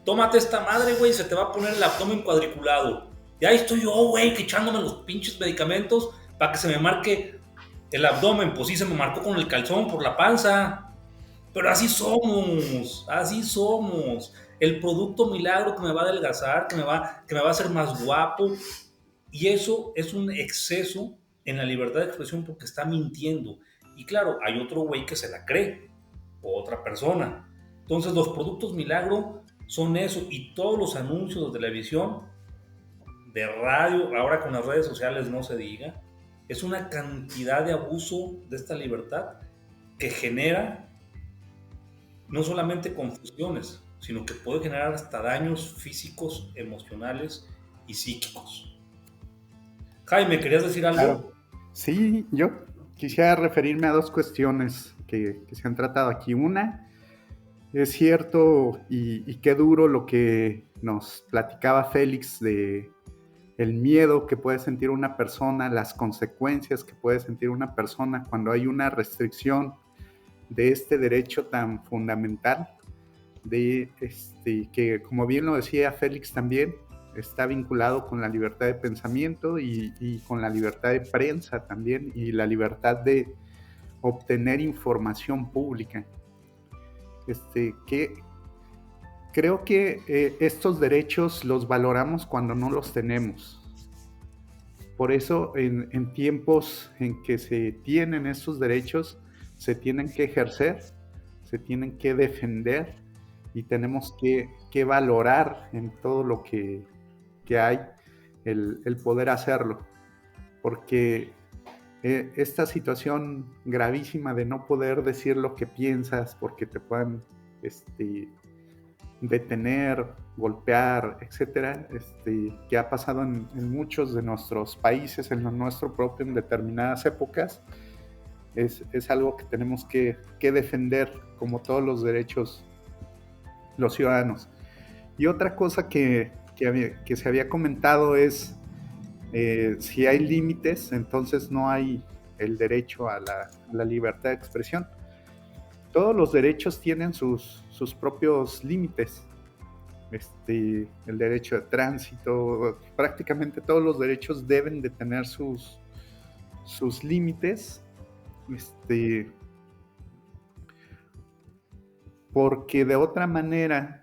Tómate esta madre, güey, se te va a poner el abdomen cuadriculado. Y ahí estoy yo, güey, que echándome los pinches medicamentos para que se me marque el abdomen. Pues sí, se me marcó con el calzón por la panza. Pero así somos. El producto milagro que me va a adelgazar, que me va a hacer más guapo. Y eso es un exceso en la libertad de expresión porque está mintiendo. Y claro, hay otro güey que se la cree, o otra persona. Entonces los productos milagro son eso, y todos los anuncios de televisión, de radio, ahora con las redes sociales no se diga, es una cantidad de abuso de esta libertad que genera no solamente confusiones, sino que puede generar hasta daños físicos, emocionales y psíquicos. Jaime, ¿querías decir algo? Claro. Sí, yo quisiera referirme a dos cuestiones que se han tratado aquí. Una, es cierto y qué duro lo que nos platicaba Félix de el miedo que puede sentir una persona, las consecuencias que puede sentir una persona cuando hay una restricción de este derecho tan fundamental, que como bien lo decía Félix también, está vinculado con la libertad de pensamiento y con la libertad de prensa también, y la libertad de obtener información pública. Que creo que estos derechos los valoramos cuando no los tenemos. Por eso en tiempos en que se tienen estos derechos, se tienen que ejercer, se tienen que defender y tenemos que valorar en todo lo que hay el poder hacerlo. Porque esta situación gravísima de no poder decir lo que piensas porque te puedan detener, golpear, etcétera, que ha pasado en muchos de nuestros países, en lo nuestro propio, en determinadas épocas, es algo que tenemos que defender como todos los derechos los ciudadanos. Y otra cosa que se había comentado es si hay límites, entonces no hay el derecho a la libertad de expresión. Todos los derechos tienen sus propios límites. El derecho de tránsito, prácticamente todos los derechos deben de tener sus límites, porque de otra manera,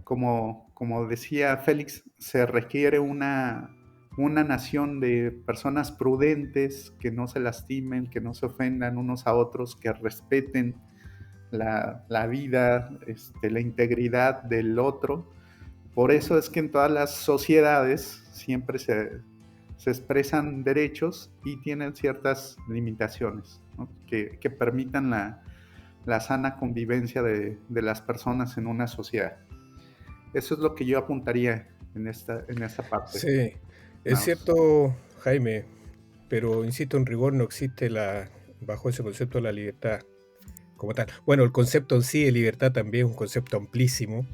como decía Félix, se requiere una nación de personas prudentes, que no se lastimen, que no se ofendan unos a otros, que respeten la vida, la integridad del otro. Por eso es que en todas las sociedades siempre se expresan derechos y tienen ciertas limitaciones, ¿no? que permitan la sana convivencia de las personas en una sociedad. Eso es lo que yo apuntaría en esta parte. Sí, es cierto, Jaime, pero insisto, en rigor no existe bajo ese concepto la libertad como tal. Bueno, el concepto en sí de libertad también es un concepto amplísimo.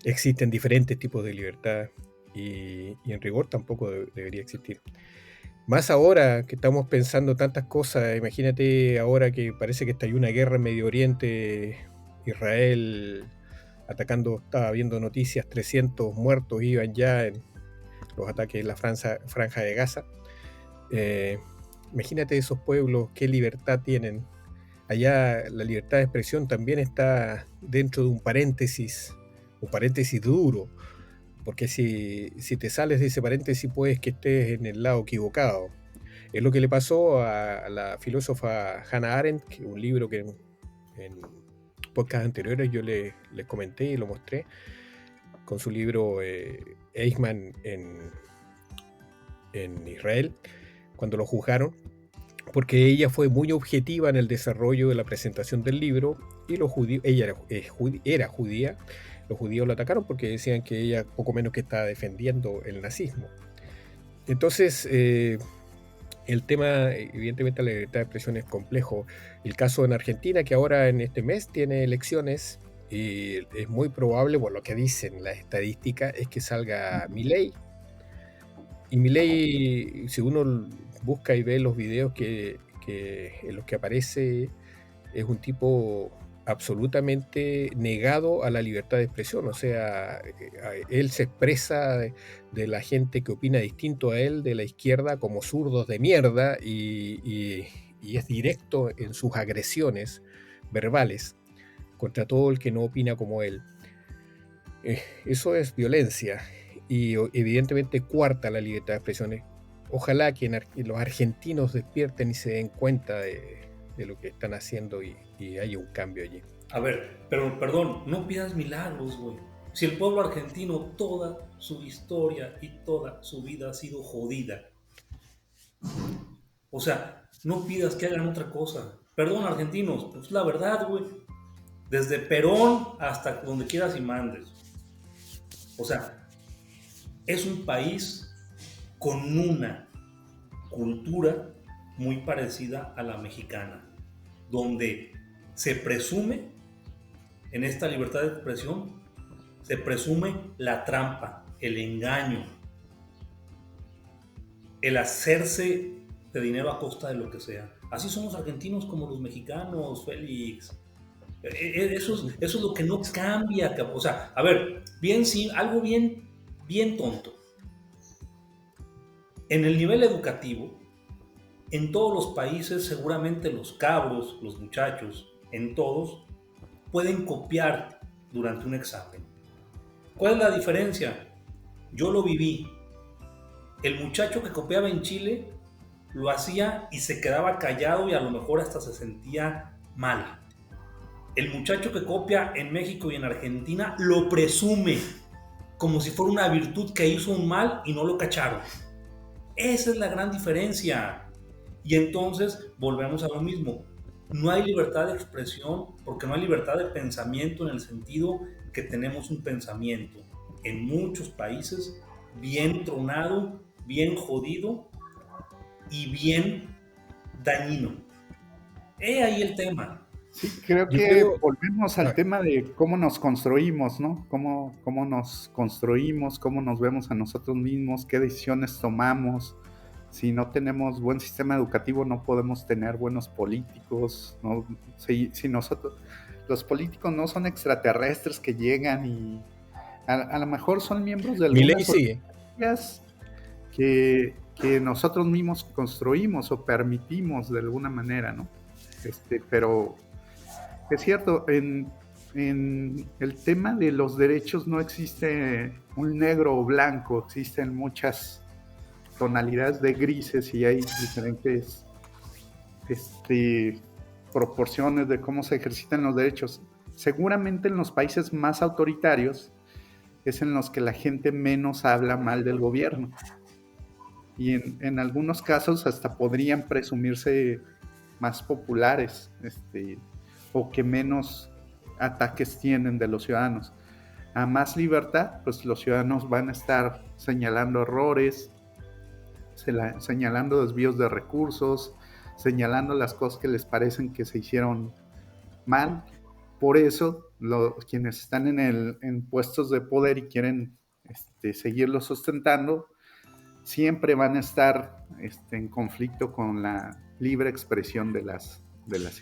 Existen diferentes tipos de libertad y en rigor tampoco debería existir. Más ahora que estamos pensando tantas cosas, imagínate ahora que parece que estalló una guerra en Medio Oriente, Israel atacando, estaba viendo noticias, 300 muertos iban ya en los ataques en la franja de Gaza. Imagínate esos pueblos, qué libertad tienen. Allá la libertad de expresión también está dentro de un paréntesis duro, porque si te sales de ese paréntesis puedes que estés en el lado equivocado. Es lo que le pasó a la filósofa Hannah Arendt, que un libro que en podcasts anteriores yo les comenté y lo mostré, con su libro Eichmann en Israel, cuando lo juzgaron, porque ella fue muy objetiva en el desarrollo de la presentación del libro, y los judíos, ella era judía, los judíos la atacaron porque decían que ella poco menos que estaba defendiendo el nazismo. Entonces, el tema, evidentemente la libertad de expresión es complejo. El caso en Argentina, que ahora en este mes tiene elecciones, y es muy probable, por lo que dicen las estadísticas, es que salga Milei. Y Milei, si uno busca y ve los videos en los que aparece, es un tipo absolutamente negado a la libertad de expresión. O sea, él se expresa de la gente que opina distinto a él, de la izquierda, como zurdos de mierda, y es directo en sus agresiones verbales contra todo el que no opina como él. Eso es violencia y evidentemente coarta la libertad de expresión. Ojalá que los argentinos despierten y se den cuenta de lo que están haciendo y haya un cambio allí. A ver, pero perdón, no pidas milagros, güey. Si el pueblo argentino toda su historia y toda su vida ha sido jodida. O sea, no pidas que hagan otra cosa. Perdón, argentinos, pues la verdad, güey. Desde Perón hasta donde quieras y mandes. O sea, es un país con una cultura muy parecida a la mexicana, donde se presume, en esta libertad de expresión, se presume la trampa, el engaño, el hacerse de dinero a costa de lo que sea. Así son los argentinos como los mexicanos, Félix. Eso es lo que no cambia. O sea, a ver, algo bien tonto. En el nivel educativo, en todos los países, seguramente los cabros, los muchachos, en todos, pueden copiar durante un examen. ¿Cuál es la diferencia? Yo lo viví. El muchacho que copiaba en Chile lo hacía y se quedaba callado y a lo mejor hasta se sentía mal. El muchacho que copia en México y en Argentina lo presume como si fuera una virtud que hizo un mal y no lo cacharon. Esa es la gran diferencia. Y entonces volvemos a lo mismo. No hay libertad de expresión porque no hay libertad de pensamiento en el sentido que tenemos un pensamiento en muchos países bien tronado, bien jodido y bien dañino. He ahí el tema. Sí, creo Yo que creo, volvemos al ah, tema de cómo nos construimos, ¿no? Cómo nos construimos, cómo nos vemos a nosotros mismos, qué decisiones tomamos. Si no tenemos buen sistema educativo, no podemos tener buenos políticos, ¿no? Si nosotros, los políticos no son extraterrestres que llegan y a lo mejor son miembros de Milei algunas sigue. organizaciones que nosotros mismos construimos o permitimos de alguna manera, ¿no? Pero es cierto, en el tema de los derechos no existe un negro o blanco, existen muchas tonalidades de grises y hay diferentes proporciones de cómo se ejercitan los derechos. Seguramente en los países más autoritarios es en los que la gente menos habla mal del gobierno. Y en algunos casos hasta podrían presumirse más populares, o que menos ataques tienen de los ciudadanos. A más libertad, pues los ciudadanos van a estar señalando errores, señalando desvíos de recursos, señalando las cosas que les parecen que se hicieron mal. Por eso, quienes están en puestos de poder y quieren seguirlo sustentando, siempre van a estar en conflicto con la libre expresión de las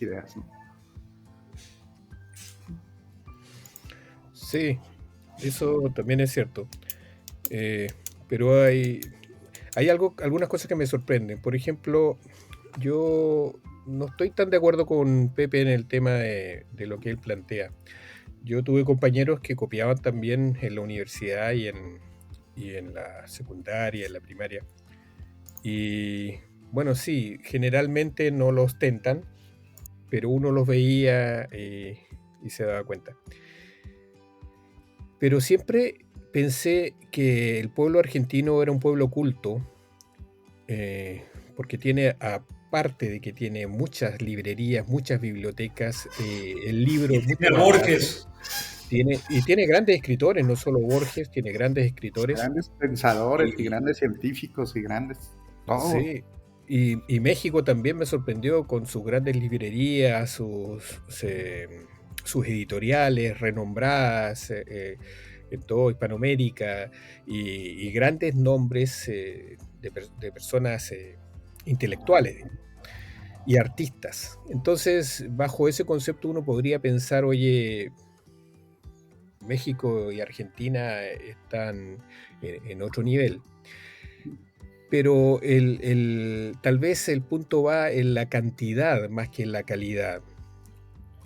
ideas, ¿no? Sí, eso también es cierto. Pero hay algunas cosas que me sorprenden. Por ejemplo, yo no estoy tan de acuerdo con Pepe en el tema de lo que él plantea. Yo tuve compañeros que copiaban también en la universidad y en la secundaria, en la primaria. Y bueno, sí, generalmente no lo ostentan, pero uno los veía y se daba cuenta. Pero siempre pensé que el pueblo argentino era un pueblo culto, porque tiene, aparte de que tiene muchas librerías, muchas bibliotecas, el libro Y es mucho tiene más barato. Borges. Tiene grandes escritores, no solo Borges, tiene grandes escritores. Grandes pensadores y Y, grandes científicos y grandes todo. sí, y México también me sorprendió con sus grandes librerías, sus editoriales renombradas en toda Hispanoamérica y grandes nombres de personas intelectuales y artistas. Entonces, bajo ese concepto uno podría pensar, oye, México y Argentina están en otro nivel. Pero tal vez el punto va en la cantidad más que en la calidad.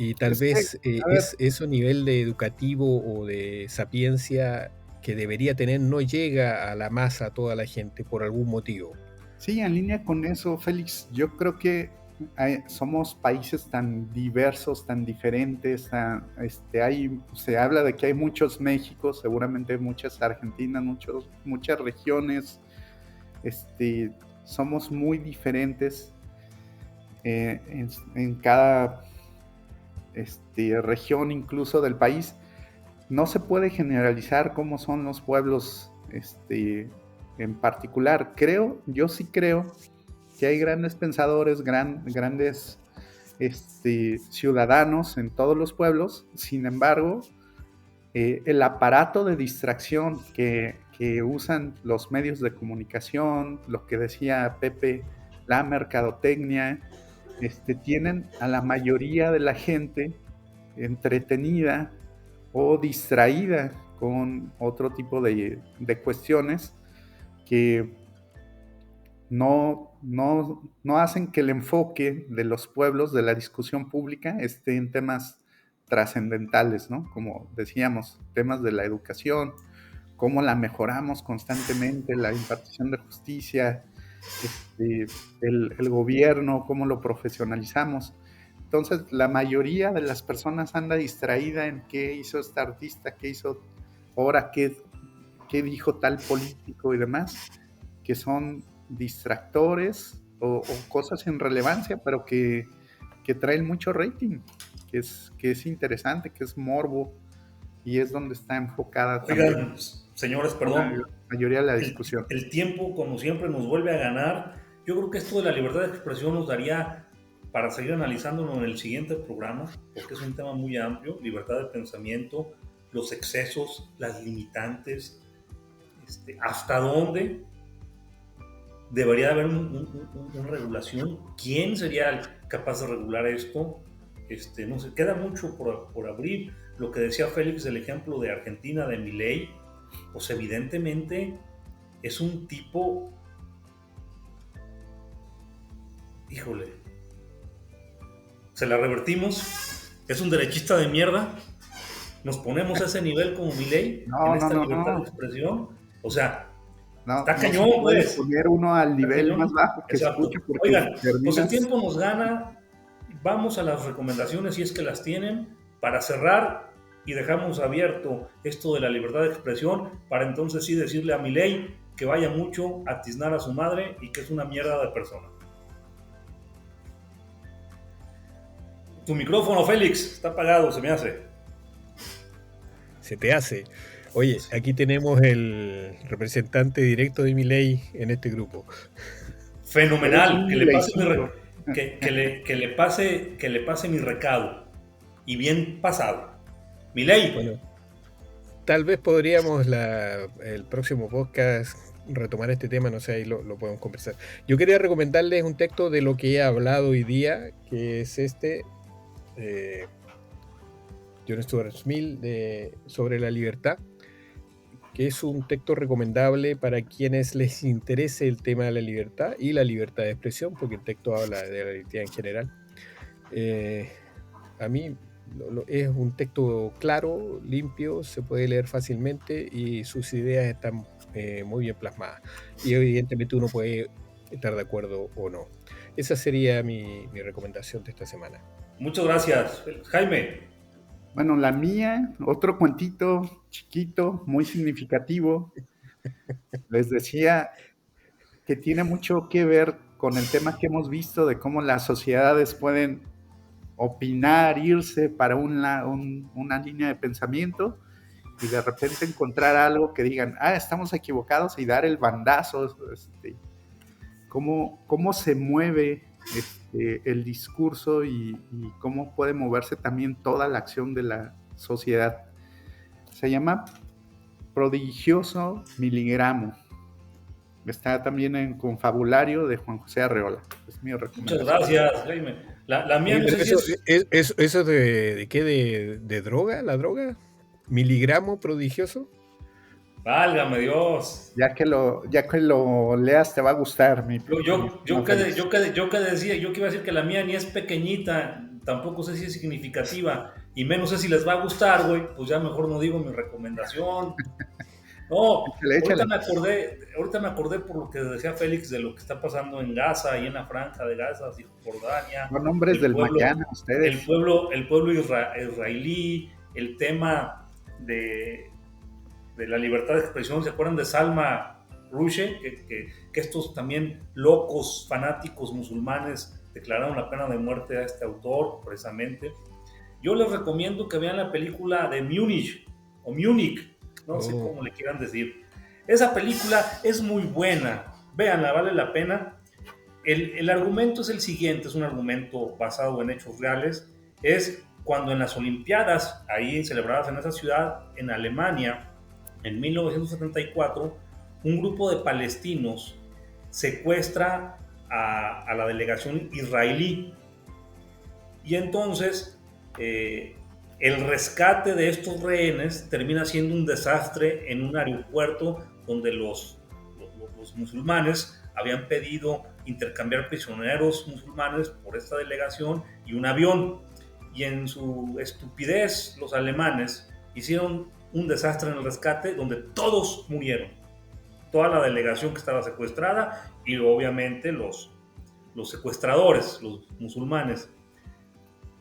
Y tal Es que, vez a ver, ese nivel de educativo o de sapiencia que debería tener no llega a la masa, a toda la gente, por algún motivo. sí, en línea con eso, Félix, yo creo que somos países tan diversos, tan diferentes, se habla de que hay muchos Méxicos, seguramente muchas Argentinas, muchas regiones, somos muy diferentes en cada región incluso del país. No se puede generalizar cómo son los pueblos en particular. Yo sí creo que hay grandes pensadores, grandes ciudadanos en todos los pueblos. Sin embargo, el aparato de distracción que usan los medios de comunicación, lo que decía Pepe, la mercadotecnia, tienen a la mayoría de la gente entretenida o distraída con otro tipo de cuestiones que no hacen que el enfoque de los pueblos, de la discusión pública, esté en temas trascendentales, ¿no? Como decíamos, temas de la educación cómo la mejoramos constantemente, la impartición de justicia, el gobierno, cómo lo profesionalizamos. Entonces, la mayoría de las personas anda distraída en qué hizo esta artista, qué hizo ahora, qué dijo tal político y demás, que son distractores o cosas sin relevancia, pero que traen mucho rating, que es interesante, que es morbo, y es donde está enfocada también. Oigan, señores, perdón. La mayoría de la discusión. El tiempo, como siempre, nos vuelve a ganar. Yo creo que esto de la libertad de expresión nos daría para seguir analizándolo en el siguiente programa, porque es un tema muy amplio: libertad de pensamiento, los excesos, las limitantes, hasta dónde debería haber una regulación, quién sería capaz de regular esto. No sé, queda mucho por abrir. Lo que decía Félix del ejemplo de Argentina, de Milei, pues evidentemente es un tipo, híjole, se la revertimos, es un derechista de mierda, nos ponemos a ese nivel como Milei en esta libertad de expresión, o sea, está cañón, pues. Poner uno al nivel más bajo que escuche, porque oigan, pues el tiempo nos gana. Vamos a las recomendaciones, si es que las tienen, para cerrar, y dejamos abierto esto de la libertad de expresión para entonces sí decirle a Milei que vaya mucho a tiznar a su madre y que es una mierda de persona. Tu micrófono, Félix, está apagado, se me hace. Se te hace. Oye, aquí tenemos el representante directo de Milei en este grupo. Fenomenal, que le pase mi recado, y bien pasado. Milei. Bueno, tal vez podríamos el próximo podcast retomar este tema, no sé, ahí lo podemos conversar. Yo quería recomendarles un texto de lo que he hablado hoy día, que es John Stuart Mill, sobre la libertad, que es un texto recomendable para quienes les interese el tema de la libertad y la libertad de expresión, porque el texto habla de la libertad en general. A mí es un texto claro, limpio, se puede leer fácilmente y sus ideas están muy bien plasmadas. Y evidentemente uno puede estar de acuerdo o no. Esa sería mi recomendación de esta semana. Muchas gracias, Jaime. Bueno, la mía, otro cuentito chiquito, muy significativo. Les decía que tiene mucho que ver con el tema que hemos visto de cómo las sociedades pueden opinar, irse para una línea de pensamiento y de repente encontrar algo que digan, estamos equivocados, y dar el bandazo. Cómo se mueve el discurso y cómo puede moverse también toda la acción de la sociedad. Se llama Prodigioso Miligramo. Está también en Confabulario de Juan José Arreola. Es mi recomendación. Muchas gracias, Jaime. La mía no sé si ¿Eso de qué? ¿De droga? ¿La droga? ¿Miligramo prodigioso? Válgame Dios. Ya que lo leas te va a gustar. Yo que decía, yo que iba a decir que la mía ni es pequeñita, tampoco sé si es significativa, y menos sé si les va a gustar, güey, pues ya mejor no digo mi recomendación. No, échale. Ahorita me acordé por lo que decía Félix de lo que está pasando en Gaza y en la franja de Gaza, Cisjordania. Son hombres del mañana, ustedes. El pueblo israelí, el tema de la libertad de expresión. ¿Se acuerdan de Salma Rushdie? Que estos también locos fanáticos musulmanes declararon la pena de muerte a este autor, precisamente. Yo les recomiendo que vean la película de Múnich, o Múnich, no sé cómo le quieran decir. Esa película es muy buena, véanla, vale la pena. El argumento es el siguiente, es un argumento basado en hechos reales. Es cuando en las Olimpiadas, ahí celebradas en esa ciudad, en Alemania, en 1974, un grupo de palestinos secuestra a la delegación israelí, y entonces el rescate de estos rehenes termina siendo un desastre en un aeropuerto donde los musulmanes habían pedido intercambiar prisioneros musulmanes por esta delegación y un avión, y en su estupidez los alemanes hicieron un desastre en el rescate donde todos murieron. Toda la delegación que estaba secuestrada y obviamente los secuestradores, los musulmanes.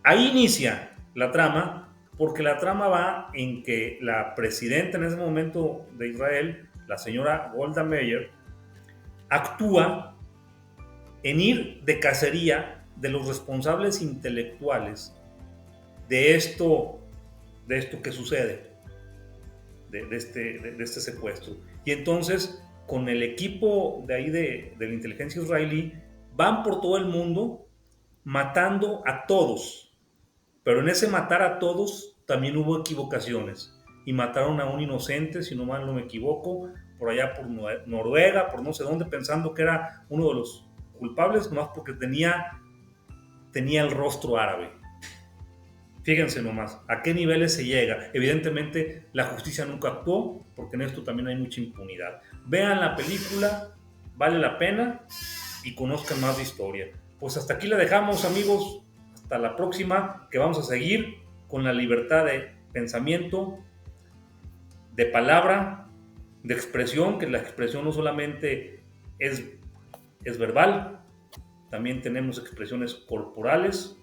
Ahí inicia la trama, porque la trama va en que la presidenta en ese momento de Israel, la señora Golda Meir, actúa en ir de cacería de los responsables intelectuales de esto que sucede, de este secuestro. Y entonces, con el equipo de ahí de la inteligencia israelí, van por todo el mundo matando a todos. Pero en ese matar a todos también hubo equivocaciones. Y mataron a un inocente, si no mal no me equivoco, por allá por Noruega, por no sé dónde, pensando que era uno de los culpables, nomás porque tenía el rostro árabe. Fíjense nomás, a qué niveles se llega. Evidentemente, la justicia nunca actuó, porque en esto también hay mucha impunidad. Vean la película, vale la pena, y conozcan más de historia. Pues hasta aquí la dejamos, amigos. Hasta la próxima, que vamos a seguir con la libertad de pensamiento, de palabra, de expresión, que la expresión no solamente es verbal, también tenemos expresiones corporales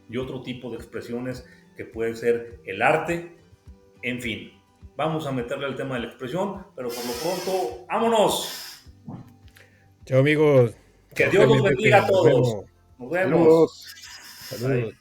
y otro tipo de expresiones que puede ser el arte. En fin, vamos a meterle al tema de la expresión, pero por lo pronto, ¡vámonos! Chao, amigos. Que Dios los bendiga a todos. Nos vemos. Saludos. Saludos.